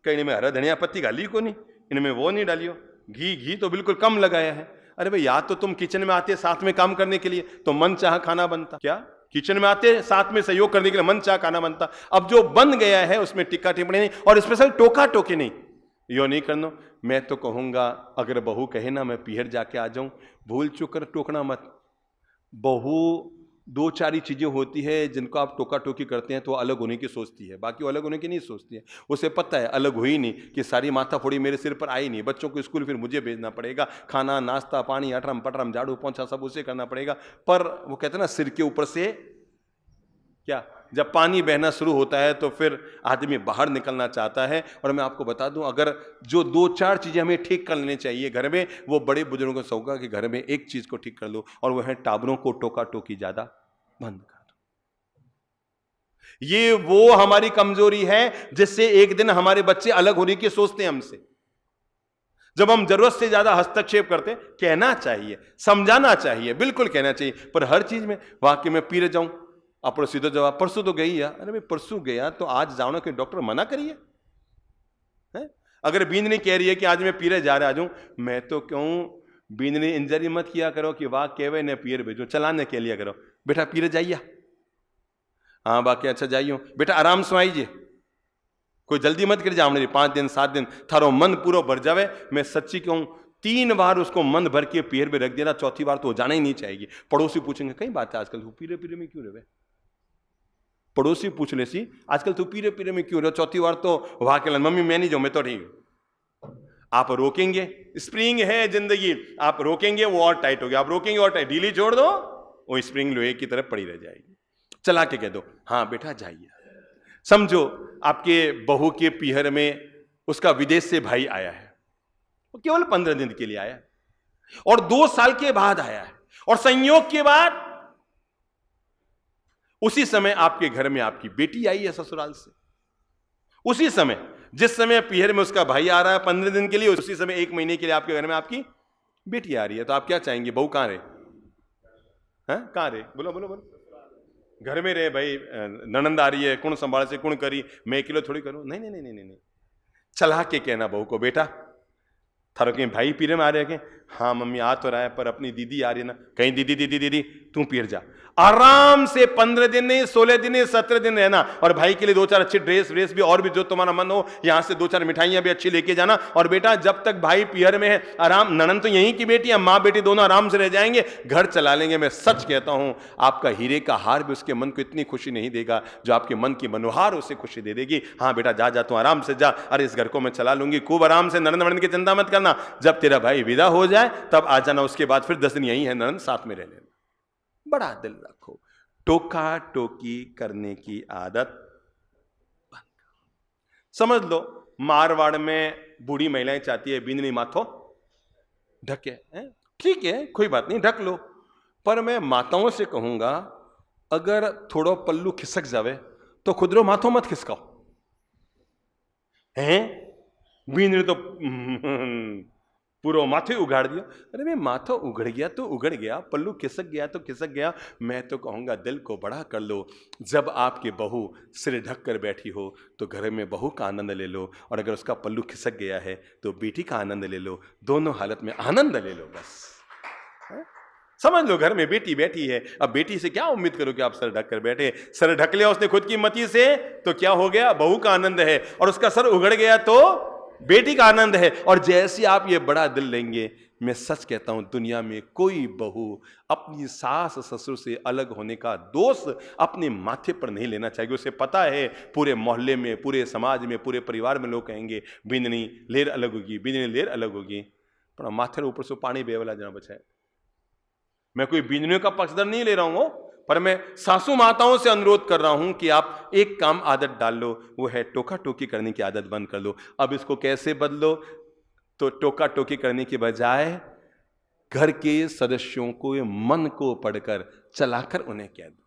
कहीं इनमें हरा धनिया पत्ती डाली को नहीं, इनमें वो नहीं डालियो, घी तो बिल्कुल कम लगाया है। अरे भाई या तो तुम किचन में आते साथ में काम करने के लिए तो मन चाह खाना बनता, क्या किचन में आते साथ में सहयोग करने के लिए मन चाह खाना बनता। अब जो बन गया है उसमें टिक्का टिप्पणी नहीं, और स्पेशल टोका टोकी नहीं। यो नहीं करना। मैं तो कहूंगा अगर बहू कहे ना मैं पीहर जाके आ जाऊं, भूल चूक कर टोकना मत। बहू दो चार ही चीजें होती है जिनको आप टोका टोकी करते हैं तो अलग होने की सोचती है, बाकी वो अलग होने की नहीं सोचती है। उसे पता है अलग हुई नहीं कि सारी माथा फोड़ी मेरे सिर पर आई नहीं, बच्चों को स्कूल फिर मुझे भेजना पड़ेगा, खाना नाश्ता पानी अटरम पटरम झाड़ू पोंछा सब उसे करना पड़ेगा। पर वो कहते हैं ना सिर के ऊपर से क्या, जब पानी बहना शुरू होता है तो फिर आदमी बाहर निकलना चाहता है। और मैं आपको बता दूं, अगर जो दो चार चीजें हमें ठीक कर लेनी चाहिए घर में, वो बड़े बुजुर्गों से होगा कि घर में एक चीज को ठीक कर लो, और वो है टाबरों को टोका टोकी ज्यादा बंद कर दो। ये वो हमारी कमजोरी है जिससे एक दिन हमारे बच्चे अलग होने की सोचते हैं हमसे। जब हम जरूरत से ज्यादा हस्तक्षेप करते, कहना चाहिए, समझाना चाहिए, बिल्कुल कहना चाहिए, पर हर चीज में वाकई में पीर जाऊं, आप सीधा जवाब परसों तो गई है। अरे भाई परसों गया तो आज जाओ ना, कि डॉक्टर मना करिए है? अगर बींदनी कह रही है कि आज मैं पीरे जा रहा हूं, मैं तो कहूं बींदनी इंजरी मत किया करो कि वाह केवे ने पीर भेजो, चलाने के लिए करो। बेटा पीरे जाइए, हाँ बाकी अच्छा जाइयो बेटा, आराम से आइए, कोई जल्दी मत कर जाओ, 5 दिन 7 दिन थारो मन पूरा भर जावे। मैं सच्ची कहूं 3 बार उसको मन भर के पैर में रख देना, चौथी बार तो जाना ही नहीं चाहिए। पड़ोसी पूछेंगे कई बात है आजकल तू पीरे पीरे में क्यों रहे, पड़ोसी पूछ ले सी आजकल तू पीरे पीरे में क्यों रहे, चौथी बार तो वहां के मम्मी मैं नहीं जाऊं, मैं तो नहीं। आप रोकेंगे, स्प्रिंग है जिंदगी, आप रोकेंगे वो और टाइट हो गया, आप रोकेंगे और टाइट, ढीली छोड़ दो वो स्प्रिंग लोहे की तरफ पड़ी रह जाएगी। चला के कह दो हाँ बेटा जाइए। समझो आपके बहू के पीहर में उसका विदेश से भाई आया है, वो केवल 15 दिन के लिए आया है, और 2 साल के बाद आया है, और संयोग के बाद उसी समय आपके घर में आपकी बेटी आई है ससुराल से। उसी समय जिस समय पीहर में उसका भाई आ रहा है 15 दिन के लिए, उसी समय 1 महीने के लिए आपके घर में आपकी बेटी आ रही है। तो आप क्या चाहेंगे, बहू कहां रहे, कहां रहे, बोलो बोलो बोलो। घर में रहे भाई, ननंद आ रही है, कौन संभाल से कौन करी, मैं अकेले थोड़ी करूं। नहीं नहीं नहीं नहीं नहीं, चला के कहना बहू को, बेटा थारो कहीं भाई पीरे में आ रहे हैं, हाँ मम्मी आ तो रहा है, पर अपनी दीदी आ रही है ना, कहीं दीदी दीदी दीदी तू पीर जा। आराम से 15 दिन नहीं 16 दिन नहीं 17 दिन रहना, और भाई के लिए 2-4 अच्छी ड्रेस भी, और भी जो तुम्हारा मन हो, यहां से 2-4 मिठाइयां भी अच्छी लेके जाना। और बेटा जब तक भाई पीहर में है आराम, ननंद तो यहीं की बेटी है, माँ बेटी दोनों आराम से रह जाएंगे, घर चला लेंगे। मैं सच कहता हूं आपका हीरे का हार भी उसके मन को इतनी खुशी नहीं देगा जो आपके मन की मनोहार उसे खुशी दे देगी। हाँ बेटा जा जा तू आराम से जा, अरे इस घर को मैं चला लूंगी खूब आराम से, ननंद वनंद की चिंता मत करना, जब तेरा भाई विदा हो जाए तब आ जाना, उसके बाद फिर 10 दिन यही है ननंद, साथ में रह लेना। बड़ा दिल रखो। टोका टोकी करने की आदत बंद करो। समझ लो मारवाड़ में बूढ़ी महिलाएं चाहती है बिंदनी माथो ढके, ठीक है कोई बात नहीं ढक लो, पर मैं माताओं से कहूंगा अगर थोड़ा पल्लू खिसक जावे तो खुदरो माथो मत खिसकाओ, हैं बिंदनी तो पूरा माथे उगाड़ दिया। अरे मैं माथा उगड़ गया तो उगड़ गया, पल्लू खिसक गया तो खिसक गया। मैं तो कहूंगा दिल को बड़ा कर लो। जब आपकी बहू सिर ढक कर बैठी हो तो घर में बहू का आनंद ले लो, और अगर उसका पल्लू खिसक गया है तो बेटी का आनंद ले लो। दोनों हालत में आनंद ले लो बस। समझ लो घर में बेटी बैठी है, अब बेटी से क्या उम्मीद करो कि आप सर ढक कर बैठे। सर ढक लिया उसने खुद की मति से तो क्या हो गया, बहू का आनंद है, और उसका सर उगड़ गया तो बेटी का आनंद है। और जैसे आप ये बड़ा दिल लेंगे, मैं सच कहता हूं दुनिया में कोई बहू अपनी सास ससुर से अलग होने का दोष अपने माथे पर नहीं लेना चाहिए। उसे पता है पूरे मोहल्ले में, पूरे समाज में, पूरे परिवार में लोग कहेंगे बिंदनी लेर अलग होगी, बिंदनी लेर अलग होगी, पर माथे ऊपर से पानी बेवला जना बचाए। मैं कोई बिंदनियों का पक्षधर नहीं ले रहा हूं, पर मैं सासू माताओं से अनुरोध कर रहा हूं कि आप एक काम आदत डाल लो, वो है टोका टोकी करने की आदत बंद कर लो। अब इसको कैसे बदलो, तो टोका टोकी करने के बजाय घर के सदस्यों को मन को पढ़कर चलाकर उन्हें कह दो।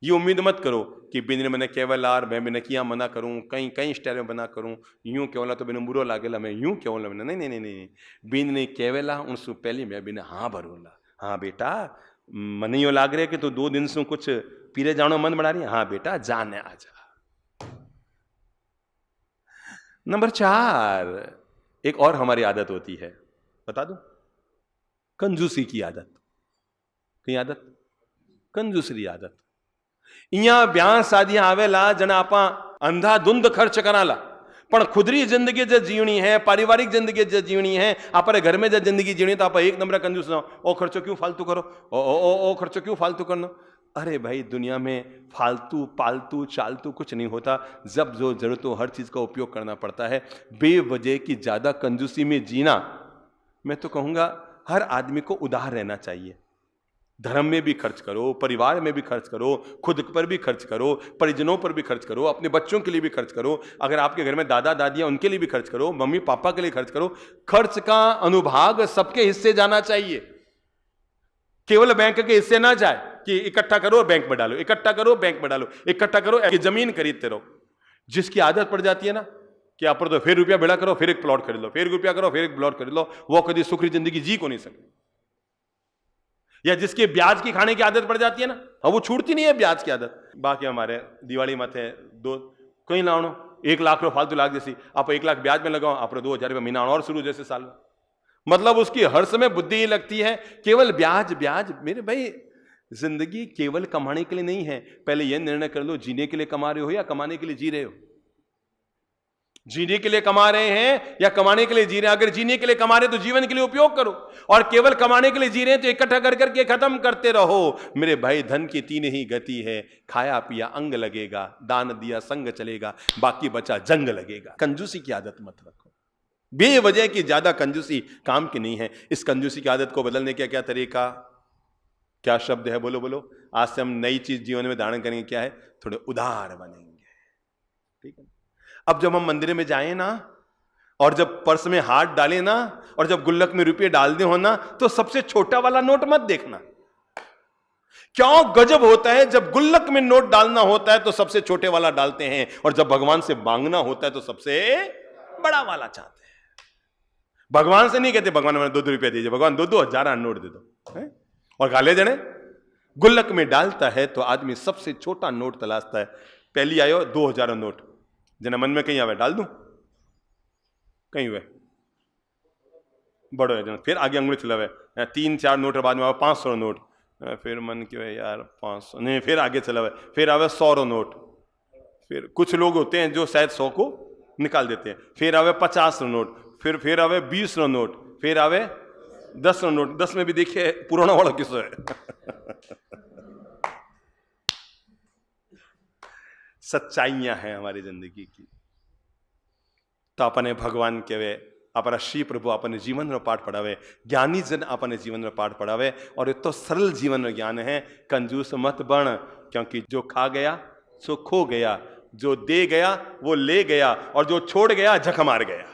ये उम्मीद मत करो कि बिंदनी मैंने केवल आर मैं बिना किया मना करूं, कहीं कहीं स्टाइल में बना करूं, यूं केवला तो बिना बुरो लागेला मैं यूं केवला मैंने नहीं नहीं नहीं, बिंदनी केवला उनसे पहले मैं बिना हाँ भरूला। हाँ बेटा मन यो लाग रहे कि तो 2 दिन से कुछ पीरे जानो मन बना रही है, हाँ बेटा जाने आ जा। नंबर 4 एक और हमारी आदत होती है, बता दूं, कंजूसी की आदत। कई आदत कंजूसरी आदत। इया ब्याह शादियां आवेला जना आपा अंधाधुंध खर्च कराला, पण खुदरी जिंदगी जो जीवनी है, पारिवारिक जिंदगी जो जीवनी है, आपरे घर में जो जिंदगी जीवनी तो आप एक नंबर कंजूस ना ओ खर्चो क्यों फालतू करो, ओ खर्चो क्यों फालतू करना। अरे भाई दुनिया में फालतू पालतू चालतू कुछ नहीं होता, जब जो जरूरत हो हर चीज का उपयोग करना पड़ता है। बेवजह की ज्यादा कंजूसी में जीना, मैं तो कहूंगा हर आदमी को उदार रहना चाहिए। धर्म में भी खर्च करो, परिवार में भी खर्च करो, खुद पर भी खर्च करो, परिजनों पर भी खर्च करो, अपने बच्चों के लिए भी खर्च करो, अगर आपके घर में दादा दादियां उनके लिए भी खर्च करो, मम्मी पापा के लिए खर्च करो। खर्च का अनुभाग सबके हिस्से जाना चाहिए, केवल बैंक के हिस्से ना जाए कि इकट्ठा करो बैंक में डालो, इकट्ठा करो बैंक में डालो, इकट्ठा करो जमीन खरीदते रहो। जिसकी आदत पड़ जाती है ना कि आप पर तो फिर रुपया बेड़ा करो, फिर एक प्लॉट खरीद लो, फिर रुपया करो, फिर एक प्लॉट खरीद लो, वो कभी सुखी जिंदगी जी को नहीं सकती। या जिसके ब्याज की खाने की आदत पड़ जाती है ना, वो छूटती नहीं है ब्याज की आदत। बाकी हमारे दिवाली मत है दो कहीं लाओ 1 लाख रुपये फालतू लाख जैसी, आप 1 लाख ब्याज में लगाओ, आप 2,000 रुपये महीना और शुरू जैसे साल में। मतलब उसकी हर समय बुद्धि ही लगती है केवल ब्याज ब्याज। मेरे भाई जिंदगी केवल कमाने के लिए नहीं है, पहले यह निर्णय कर लो जीने के लिए कमा रहे हो या कमाने के लिए जी रहे हो। जीने के लिए कमा रहे हैं या कमाने के लिए जी रहे हैं। अगर जीने के लिए कमा रहे हैं तो जीवन के लिए उपयोग करो, और केवल कमाने के लिए जी रहे हैं तो इकट्ठा कर करके खत्म करते रहो। मेरे भाई धन की 3 ही गति है, खाया पिया अंग लगेगा, दान दिया संग चलेगा, बाकी बचा जंग लगेगा। कंजूसी की आदत मत रखो, बेवजह की ज्यादा कंजूसी काम की नहीं है। इस कंजूसी की आदत को बदलने का क्या तरीका, क्या शब्द है, बोलो बोलो। आज से हम नई चीज जीवन में धारण करेंगे, क्या है, थोड़े उदार बनेंगे, ठीक है। अब जब हम मंदिर में जाएं ना, और जब पर्स में हाथ डालें ना, और जब गुल्लक में रुपये डालने हो ना, तो सबसे छोटा वाला नोट मत देखना। क्यों गजब होता है, जब गुल्लक में नोट डालना होता है तो सबसे छोटे वाला डालते हैं, और जब भगवान से मांगना होता है तो सबसे बड़ा वाला चाहते हैं। भगवान से नहीं कहते भगवान मैंने 2 रुपये दीजिए, भगवान 2 हजार नोट दे दो, है? और गाले जने गुल्लक में डालता है तो आदमी सबसे छोटा नोट तलाशता है। पहली आयो 2,000 नोट, जना मन में कहीं आवे डाल दूं, कहीं हुए बड़ो है, फिर आगे अंगुली चलावे, 3-4 नोट बाद में आवे 500 नोट, फिर मन के यार 500 नहीं, फिर आगे चलावे, फिर आवे 100 नोट। फिर कुछ लोग होते हैं जो शायद 100 को निकाल देते हैं, फिर आवे 50 नोट, फिर आवे 20 नोट, फिर आवे 10 नोट। 10 में भी देखिए पुराना वाला किस्सा है। सच्चाइयां हैं हमारी जिंदगी की, तो अपने भगवान के वे अपना श्री प्रभु अपने जीवन में पाठ पढ़ावे, ज्ञानी जन अपने जीवन में पाठ पढ़ावे। और ये तो सरल जीवन में ज्ञान है, कंजूस मत बन, क्योंकि जो खा गया सो खो गया, जो दे गया वो ले गया, और जो छोड़ गया झक मार गया।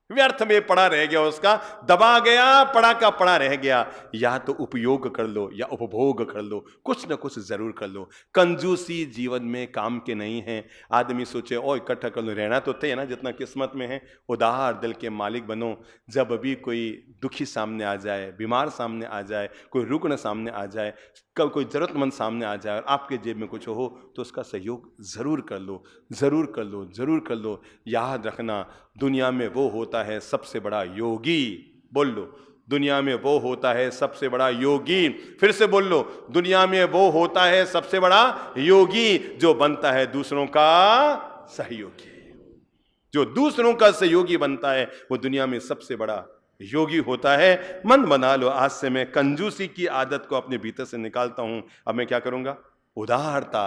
व्यर्थ में पड़ा रह गया, उसका दबा गया, पड़ा का पड़ा रह गया। या तो उपयोग कर लो या उपभोग कर लो, कुछ ना कुछ जरूर कर लो। कंजूसी जीवन में काम के नहीं है। आदमी सोचे ओ इकट्ठा कर लो, रहना तो तय है ना जितना किस्मत में है। उदार दिल के मालिक बनो। जब भी कोई दुखी सामने आ जाए, बीमार सामने आ जाए, कोई रुग्ण सामने आ जाए, कब कोई जरूरतमंद सामने आ जाए और आपके जेब में कुछ हो तो उसका सहयोग जरूर कर लो, जरूर कर लो, जरूर कर लो। याद रखना, दुनिया में वो होता है सबसे बड़ा योगी। बोल लो, दुनिया में वो होता है सबसे बड़ा योगी। फिर से बोल लो, दुनिया में वो होता है सबसे बड़ा योगी जो बनता है दूसरों का सहयोगी। जो दूसरों का सहयोगी बनता है वो दुनिया में सबसे बड़ा योगी होता है। मन बना लो, आज से मैं कंजूसी की आदत को अपने भीतर से निकालता हूं। अब मैं क्या करूंगा? उदारता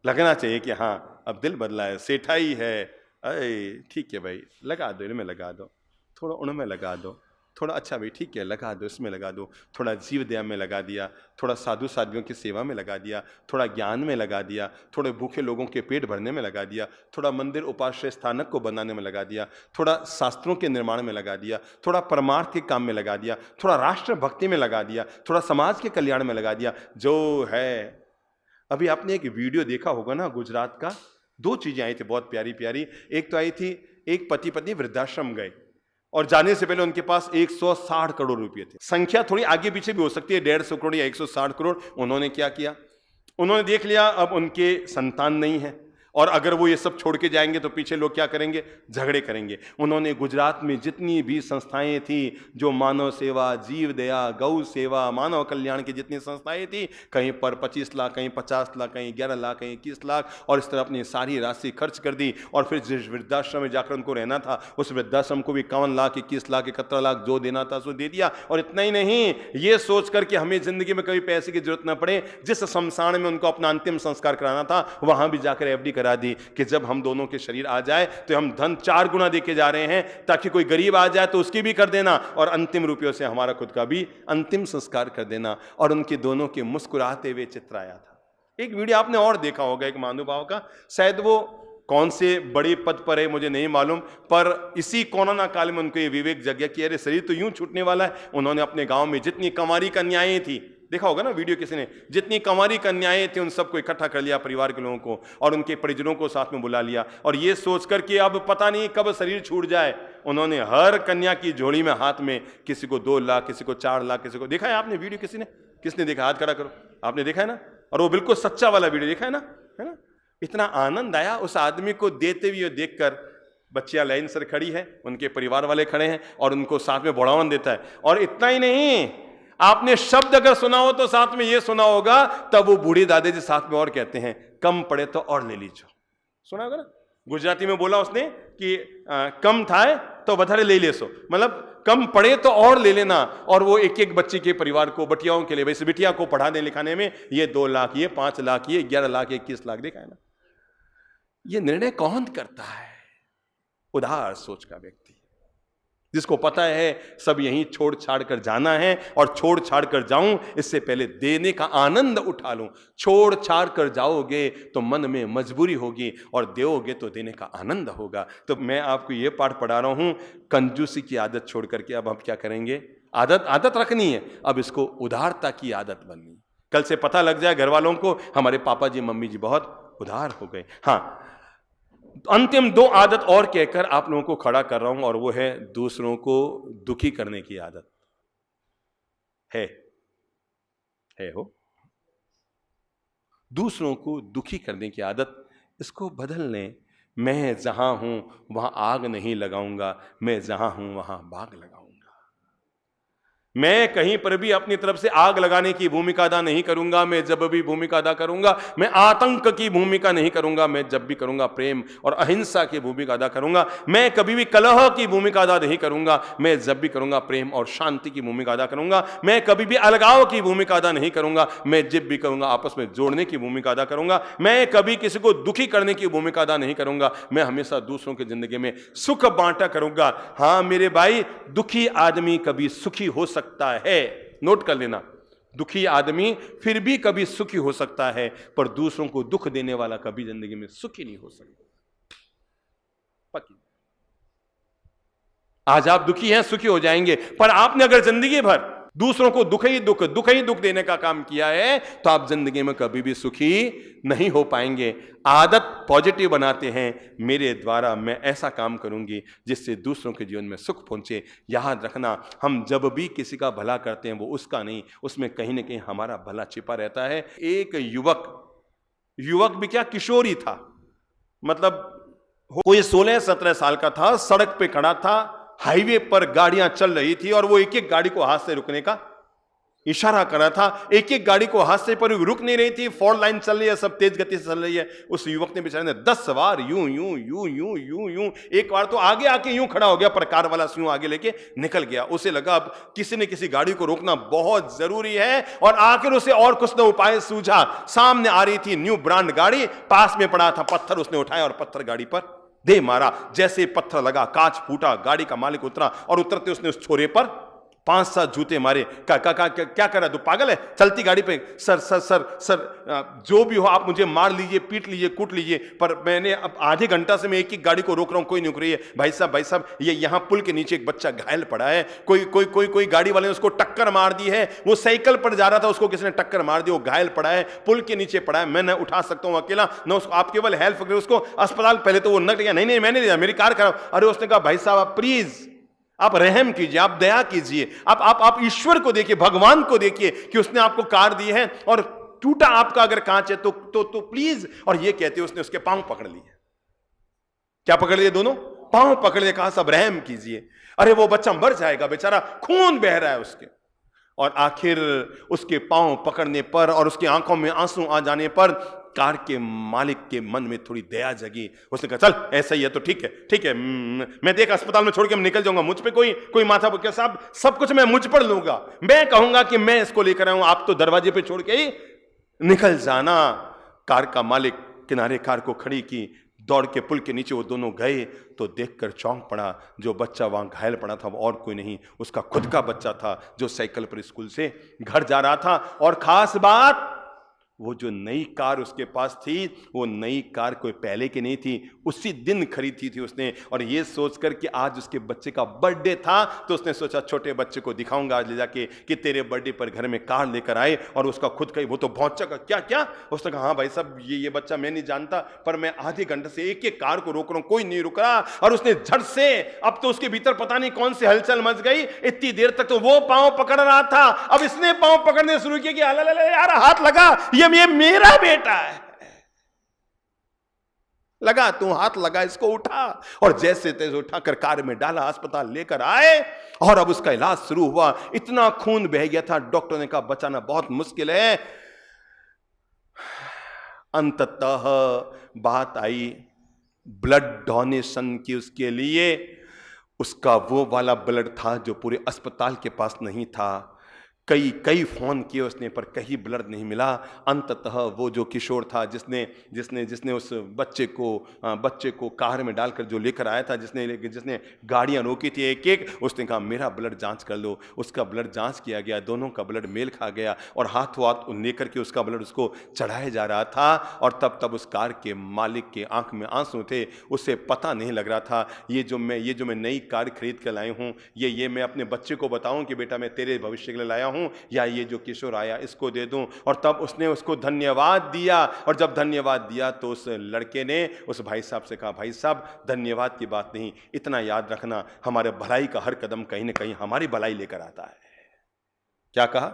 लगना चाहिए कि हाँ अब दिल बदला है, सेठाई है। अरे ठीक है भाई, लगा दो, इनमें लगा दो, थोड़ा उनमें लगा दो, थोड़ा अच्छा भाई ठीक है लगा दो, इसमें लगा दो, थोड़ा जीव दया में लगा दिया, थोड़ा साधु साध्वियों की सेवा में लगा दिया, थोड़ा ज्ञान में लगा दिया, थोड़े भूखे लोगों के पेट भरने में लगा दिया, थोड़ा मंदिर उपाश्रय स्थानक को बनाने में लगा दिया, थोड़ा शास्त्रों के निर्माण में लगा दिया, थोड़ा परमार्थ के काम में लगा दिया, थोड़ा राष्ट्र भक्ति में लगा दिया, थोड़ा समाज के कल्याण में लगा दिया। जो है, अभी आपने एक वीडियो देखा होगा ना, गुजरात का, दो चीजें आई थी बहुत प्यारी प्यारी। एक तो आई थी, एक पति पत्नी वृद्धाश्रम गए और जाने से पहले उनके पास 160 करोड़ रुपए थे। संख्या थोड़ी आगे पीछे भी हो सकती है, 150 करोड़ या 160 करोड़। उन्होंने क्या किया? उन्होंने देख लिया अब उनके संतान नहीं है, और अगर वो ये सब छोड़ के जाएंगे तो पीछे लोग क्या करेंगे? झगड़े करेंगे। उन्होंने गुजरात में जितनी भी संस्थाएं थी, जो मानव सेवा, जीव दया, गौ सेवा, मानव कल्याण की जितनी संस्थाएं थी, कहीं पर 25 लाख, कहीं 50 लाख, कहीं 11 लाख, कहीं 21 लाख, और इस तरह अपनी सारी राशि खर्च कर दी। और फिर जिस वृद्धाश्रम में जाकर उनको रहना था, उस वृद्धाश्रम को भी 51 लाख, 21 लाख, 71 लाख जो देना था सो दे दिया। और इतना ही नहीं, ये सोच कर कि हमें जिंदगी में कभी पैसे की जरूरत न पड़े, जिस शमशान में उनको अपना अंतिम संस्कार कराना था वहां भी जाकर एफडी करा दी कि जब हम दोनों के शरीर आ जाए तो हम धन 4 गुना देके जा रहे हैं, ताकि कोई गरीब आ जाए तो उसकी भी कर देना, और अंतिम रुपयों से हमारा खुद का भी अंतिम संस्कार कर देना। और उनके दोनों के मुस्कुराते हुए चित्र आया था। एक वीडियो आपने और देखा होगा एक महानुभाव का, शायद वो कौन से बड़े पद पर है मुझे नहीं मालूम, पर इसी कोरोना काल में उनको ये विवेक जग गया कि अरे शरीर तो यूं छूटने वाला है। उन्होंने अपने गांव में जितनी कंवारी कन्याएं थी, देखा होगा ना वीडियो किसी ने, जितनी कंवारी कन्याएं थी उन सबको इकट्ठा कर लिया, परिवार के लोगों को और उनके परिजनों को साथ में बुला लिया, और ये सोचकर कि अब पता नहीं कब शरीर छूट जाए, उन्होंने हर कन्या की झोली में हाथ में, किसी को 2 लाख, किसी को 4 लाख, किसी को, देखा है आपने वीडियो? किसने देखा? हाथ खड़ा करो, आपने देखा है ना? और वो बिल्कुल सच्चा वाला वीडियो देखा है ना? इतना आनंद आया उस आदमी को देते हुए देखकर। बच्चियां लाइन सर खड़ी है, उनके परिवार वाले खड़े हैं और उनको साथ में बढ़ावन देता है। और इतना ही नहीं, आपने शब्द अगर सुना हो तो साथ में ये सुना होगा, तब वो बूढ़ी दादी जी साथ में और कहते हैं, कम पड़े तो और ले लीजिए। सुना होगा ना, गुजराती में बोला उसने कि कम था तो बधारे ले ले सो, मतलब कम पड़े तो और ले लेना। और वो एक एक बच्चे के परिवार को, बटियाओं के लिए, वैसे बिटिया को पढ़ाने लिखाने में ये 2 लाख, ये 5 लाख, ये 11 लाख, 21 लाख, देखा है ना? ये निर्णय कौन करता है? उदार सोच का व्यक्ति, जिसको पता है सब यहीं छोड़ छाड़ कर जाना है, और छोड़ छाड़ कर जाऊं इससे पहले देने का आनंद उठा लूं। छोड़ छाड़ कर जाओगे तो मन में मजबूरी होगी, और दोगे तो देने का आनंद होगा। तो मैं आपको यह पाठ पढ़ा रहा हूं, कंजूसी की आदत छोड़ करके अब हम क्या करेंगे? आदत रखनी है, अब इसको उदारता की आदत बननी। कल से पता लग जाए घर वालों को, हमारे पापा जी मम्मी जी बहुत उदार हो गए। हाँ, अंतिम 2 आदत और कहकर आप लोगों को खड़ा कर रहा हूं, और वो है दूसरों को दुखी करने की आदत है हो दूसरों को दुखी करने की आदत, इसको बदल लें। मैं जहां हूं वहां आग नहीं लगाऊंगा, मैं जहां हूं वहां बाग लगाऊंगा। मैं कहीं पर भी अपनी तरफ से आग लगाने की भूमिका अदा नहीं करूंगा। मैं जब भी भूमिका अदा करूंगा, मैं आतंक की भूमिका नहीं करूंगा। मैं जब भी करूंगा, प्रेम और अहिंसा की भूमिका अदा करूंगा। मैं कभी भी कलह की भूमिका अदा नहीं करूंगा। मैं जब भी करूंगा, प्रेम और शांति की भूमिका अदा करूंगा। मैं कभी भी अलगाव की भूमिका अदा नहीं करूंगा। मैं जब भी करूंगा, आपस में जोड़ने की भूमिका अदा करूंगा। मैं कभी किसी को दुखी करने की भूमिका अदा नहीं करूंगा। मैं हमेशा दूसरों की जिंदगी में सुख बांटा करूंगा। हां मेरे भाई, दुखी आदमी कभी सुखी हो सकता है, नोट कर लेना। दुखी आदमी फिर भी कभी सुखी हो सकता है, पर दूसरों को दुख देने वाला कभी जिंदगी में सुखी नहीं हो सकता। पक्की। आज आप दुखी हैं, सुखी हो जाएंगे, पर आपने अगर जिंदगी भर दूसरों को दुख ही दुख देने का काम किया है, तो आप जिंदगी में कभी भी सुखी नहीं हो पाएंगे। आदत पॉजिटिव बनाते हैं, मेरे द्वारा मैं ऐसा काम करूंगी जिससे दूसरों के जीवन में सुख पहुंचे। याद रखना, हम जब भी किसी का भला करते हैं, वो उसका नहीं, उसमें कहीं ना कहीं हमारा भला छिपा रहता है। एक युवक भी क्या, किशोरी था, मतलब कोई 16-17 साल का था, सड़क पे खड़ा था, हाईवे पर गाड़ियां चल रही थी और वो एक एक गाड़ी को हाथ से रुकने का इशारा कर रहा था। एक एक गाड़ी को हाथ से, पर रुक नहीं रही थी। 4 लाइन चल रही है, सब तेज गति से चल रही है। उस युवक ने बेचारे ने 10 बार यूं यूं यूं यूं यूं यूं, एक बार तो आगे आके यूं खड़ा हो गया, पर कार वाला यूं आगे लेके निकल गया। उसे लगा अब किसी न किसी गाड़ी को रोकना बहुत जरूरी है, और आखिर उसे और कुछ न उपाय सूझा। सामने आ रही थी न्यू ब्रांड गाड़ी, पास में पड़ा था पत्थर, उसने उठाया और पत्थर गाड़ी पर दे मारा। जैसे पत्थर लगा, कांच फूटा, गाड़ी का मालिक उतरा और उतरते उसने उस छोरे पर 5-7 जूते मारे। क्या कर रहा, तू पागल है, चलती गाड़ी पे। सर, जो भी हो आप मुझे मार लीजिए, पीट लीजिए, कूट लीजिए, पर मैंने अब आधे घंटा से मैं एक एक गाड़ी को रोक रहा हूं, कोई नहीं रुक रही है। भाई साहब, ये यहां पुल के नीचे एक बच्चा घायल पड़ा है, कोई गाड़ी वाले ने उसको टक्कर मार दी है। वो साइकिल पर जा रहा था, उसको किसी ने टक्कर मार दी, वो घायल पड़ा है, पुल के नीचे पड़ा है। मैं न उठा सकता हूं अकेला, न उसको, आप केवल हेल्प करें उसको अस्पताल। पहले तो वो न गया, नहीं मैंने लिया, मेरी कार खराब। अरे उसने कहा भाई साहब आप प्लीज, आप रहम कीजिए, आप दया कीजिए, आप ईश्वर को देखिए, भगवान को देखिए कि उसने आपको कार दी है, और टूटा आपका अगर कांच है तो प्लीज। और ये कहते उसने उसके पांव पकड़ लिए। क्या पकड़ लिए? दोनों पांव पकड़ लिए, कहा सब रहम कीजिए। अरे वो बच्चा मर जाएगा बेचारा, खून बह रहा है उसके। और आखिर उसके पांव पकड़ने पर और उसकी आंखों में आंसू आ जाने पर कार के मालिक के मन में थोड़ी दया जगी। उसने कहा चल ऐसा ही है तो ठीक है, मैं देख अस्पताल में छोड़ के मैं निकल जाऊंगा, मुझ पे कोई माथा क्या साहब, सब कुछ मैं मुझ पर लूंगा, मैं कहूंगा कि मैं इसको लेकर आया हूं, आप तो दरवाजे पे छोड़ के ही निकल जाना। कार का मालिक किनारे कार को खड़ी की, दौड़ के पुल के नीचे वो दोनों गए तो देखकर चौंक पड़ा, जो बच्चा वहां घायल पड़ा था वो और कोई नहीं, उसका खुद का बच्चा था, जो साइकिल पर स्कूल से घर जा रहा था। और खास बात, वो जो नई कार उसके पास थी, वो नई कार कोई पहले की नहीं थी, उसी दिन खरीदी थी उसने। और ये सोचकर कि आज उसके बच्चे का बर्थडे था, तो उसने सोचा छोटे बच्चे को दिखाऊंगा आज ले जाके कि तेरे बर्थडे पर घर में कार लेकर आए, और उसका खुद का ही वो तो भौंचा का क्या। उसने कहा हाँ भाई साहब, ये बच्चा मैं नहीं जानता, पर मैं आधे घंटे से एक एक कार को रोक रहा हूं, कोई नहीं रुक रहा। और उसने झट से, अब तो उसके भीतर पता नहीं कौन सी हलचल मच गई, इतनी देर तक तो वो पांव पकड़ रहा था, अब इसने पांव पकड़ने शुरू किया कि यार हाथ लगा, ये मेरा बेटा है, लगा तू हाथ लगा, इसको उठा। और जैसे तैसे उठाकर कार में डाला, अस्पताल लेकर आए, और अब उसका इलाज शुरू हुआ। इतना खून बह गया था, डॉक्टर ने कहा बचाना बहुत मुश्किल है। अंततः बात आई ब्लड डोनेशन की। उसके लिए उसका वो वाला ब्लड था जो पूरे अस्पताल के पास नहीं था। कई फोन किए उसने, पर कहीं ब्लड नहीं मिला। अंततः वो जो किशोर था, जिसने उस बच्चे को कार में डालकर जो लेकर आया था, जिसने गाड़ियां रोकी थी एक एक, उसने कहा मेरा ब्लड जांच कर लो। उसका ब्लड जांच किया गया, दोनों का ब्लड मेल खा गया, और हाथों हाथ लेकर के उसका ब्लड उसको चढ़ाया जा रहा था। और तब उस कार के मालिक के आंख में आंसू थे, उसे पता नहीं लग रहा था ये जो मैं नई कार खरीद कर लाया हूं, ये मैं अपने बच्चे को बताऊं कि बेटा मैं तेरे भविष्य के लिए लाया हूं, या ये जो किशोर आया इसको दे दूं। और तब उसने उसको धन्यवाद दिया। और जब धन्यवाद दिया तो उस लड़के ने उस भाई साहब से कहा, भाई साहब धन्यवाद की बात नहीं, इतना याद रखना हमारे भलाई का हर कदम कहीं ना कहीं हमारी भलाई लेकर आता है। क्या कहा?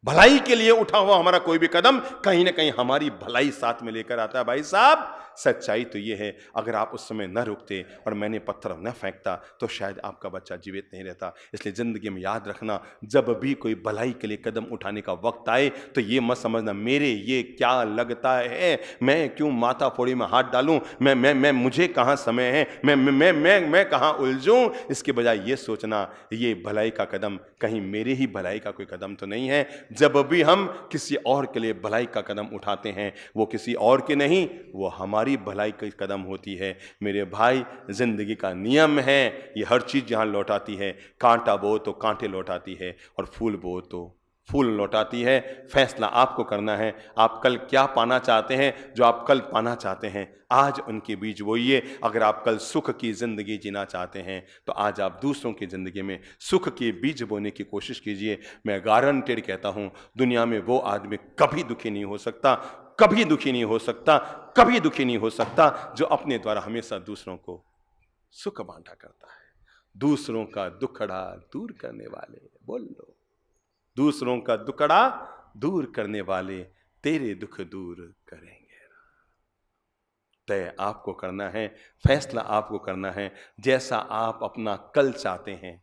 भलाई के लिए उठा हुआ हमारा कोई भी कदम कहीं ना कहीं हमारी भलाई साथ में लेकर आता है। भाई साहब, सच्चाई तो ये है, अगर आप उस समय न रुकते और मैंने पत्थर न फेंकता तो शायद आपका बच्चा जीवित नहीं रहता। इसलिए जिंदगी में याद रखना, जब भी कोई भलाई के लिए कदम उठाने का वक्त आए तो ये मत समझना मेरे ये क्या लगता है, मैं क्यों माथा फोड़ी में हाथ डालूं, मैं मुझे कहाँ समय है, मैं कहाँ उलझूं। इसके बजाय ये सोचना ये भलाई का कदम कहीं मेरे ही भलाई का कोई कदम तो नहीं है। जब भी हम किसी और के लिए भलाई का कदम उठाते हैं वो किसी और के नहीं, वो हमारी भलाई की कदम होती है। मेरे भाई, जिंदगी का नियम है, ये हर चीज जहां लौटाती है, कांटा बो तो कांटे लौटाती है और फूल बो तो फूल लौटाती है। फैसला आपको करना है, आप कल क्या पाना चाहते हैं। जो आप कल पाना चाहते हैं आज उनके बीज बोइए। अगर आप कल सुख की जिंदगी जीना चाहते हैं तो आज आप दूसरों की जिंदगी में सुख के बीज बोने की कोशिश कीजिए। मैं गारंटेड कहता हूं, दुनिया में वो आदमी कभी दुखी नहीं हो सकता, कभी दुखी नहीं हो सकता, कभी दुखी नहीं हो सकता जो अपने द्वारा हमेशा दूसरों को सुख बांटा करता है। दूसरों का दुखड़ा दूर करने वाले, बोल लो, दूसरों का दुखड़ा दूर करने वाले तेरे दुख दूर करेंगे। तय आपको करना है, फैसला आपको करना है। जैसा आप अपना कल चाहते हैं,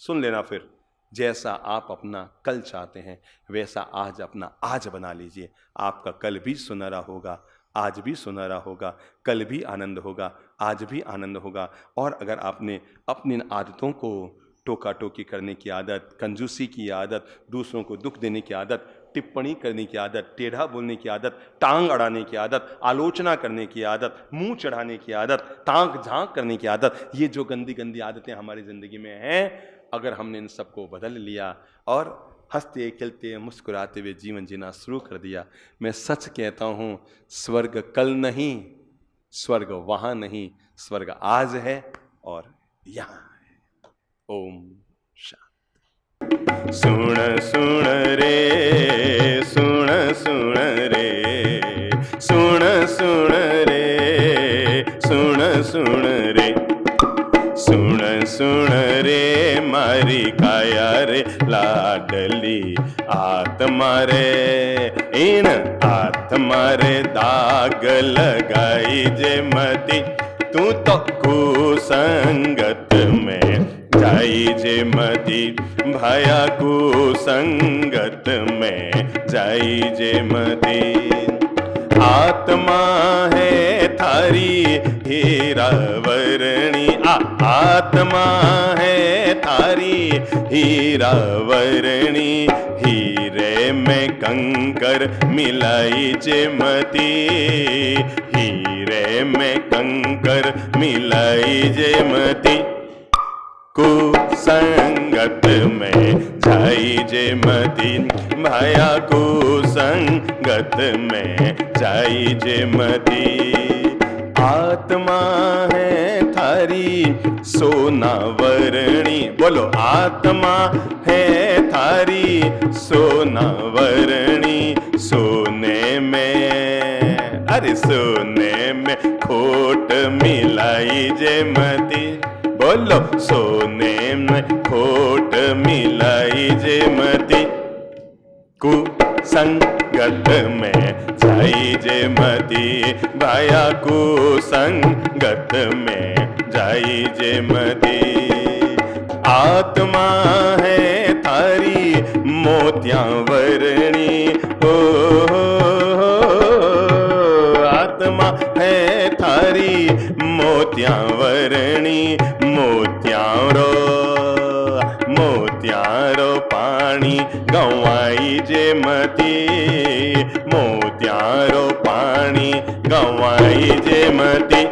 सुन लेना फिर, जैसा आप अपना कल चाहते हैं वैसा आज अपना आज बना लीजिए। आपका कल भी सुनहरा होगा, आज भी सुनहरा होगा, कल भी आनंद होगा, आज भी आनंद होगा। और अगर आपने अपनी आदतों को, टोका टोकी करने की आदत, कंजूसी की आदत, दूसरों को दुख देने की आदत, टिप्पणी करने की आदत, टेढ़ा बोलने की आदत, टांग अड़ाने की आदत, आलोचना करने की आदत, मुंह चढ़ाने की आदत, ताक झांक करने की आदत, ये जो गंदी गंदी आदतें हमारी जिंदगी में हैं, अगर हमने इन सबको बदल लिया और हंसते खेलते मुस्कुराते हुए जीवन जीना शुरू कर दिया, मैं सच कहता हूं, स्वर्ग कल नहीं, स्वर्ग वहां नहीं, स्वर्ग आज है और यहां है। ओम शांति। सुन सुन रे, सुन सुन रे, सुन सुन रे, सुन सुन रे, सुन सुन रे मारी काया रे लाडली आत्मा रे, इन आत्मा रे दाग लगाई जे मती, तू तो कुसंगत में जाई जे मती, भाया कुसंगत में जाई जे मती। आत्मा है थारी हीरा वर्णी, आत्मा है थारी हीरा वर्णी, हीरे में कंकर मिलाई जे मती, हीरे में कंकर मिलाई जे मती, कुसंगत में जाई जे मती, भाया कुसंगत में जाई जे मती। आत्मा है थारी सोना वर्णी, बोलो, आत्मा है थारी सोना वर्णी, सोने में, अरे सोने में खोट मिलाई जे मती, बोलो, सोने में खोट मिलाई जे मती, कुसंगत में जाई जे मती, भाया कुसंगत में जाई जे मती। आत्मा है थारी मोतियां वर्णी, हो आत्मा है थारी मोतियां वर्णी, मोतियारो पानी गवाई जे मती, मोतियारो पानी गवाई जे मती,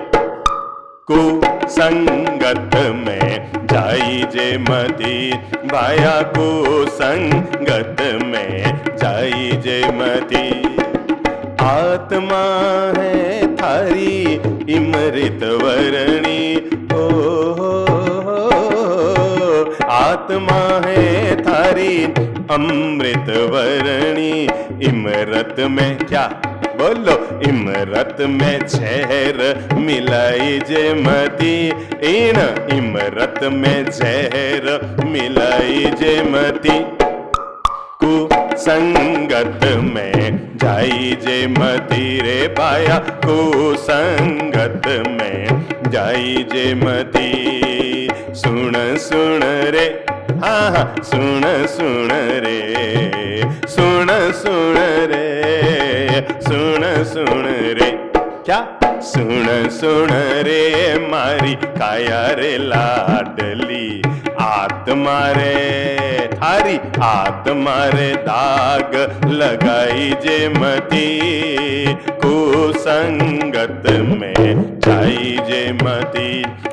कुसंगत में जाई जे मती, भाया कुसंगत में जाई जे मती। आत्मा है थारी इमृत वर्णी, आत्मा है थारी अमृत वर्णी, इमरत में क्या, बोलो, इमरत में जहर मिलाई जे मती, इन इमरत में जहर मिलाई जे मती, संगत में जाई जे मती रे भाया कुसंगत में जाई जे मती। सुन सुन रे हाँ हाँ सुन सुन रे सुन सुन रे सुन सुन रे क्या सुन सुन रे मारी काया रे लाडली आत्मा रे थारी आत्मा रे दाग लगाई जे मती कुसंगत में जाई जे मती।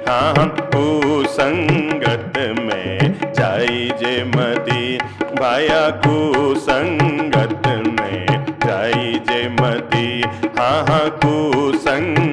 हाँ हम कुसंगत में जाई जे मती भाया कुसंगत में जाई जे मती। हाँ हाँ कुसंग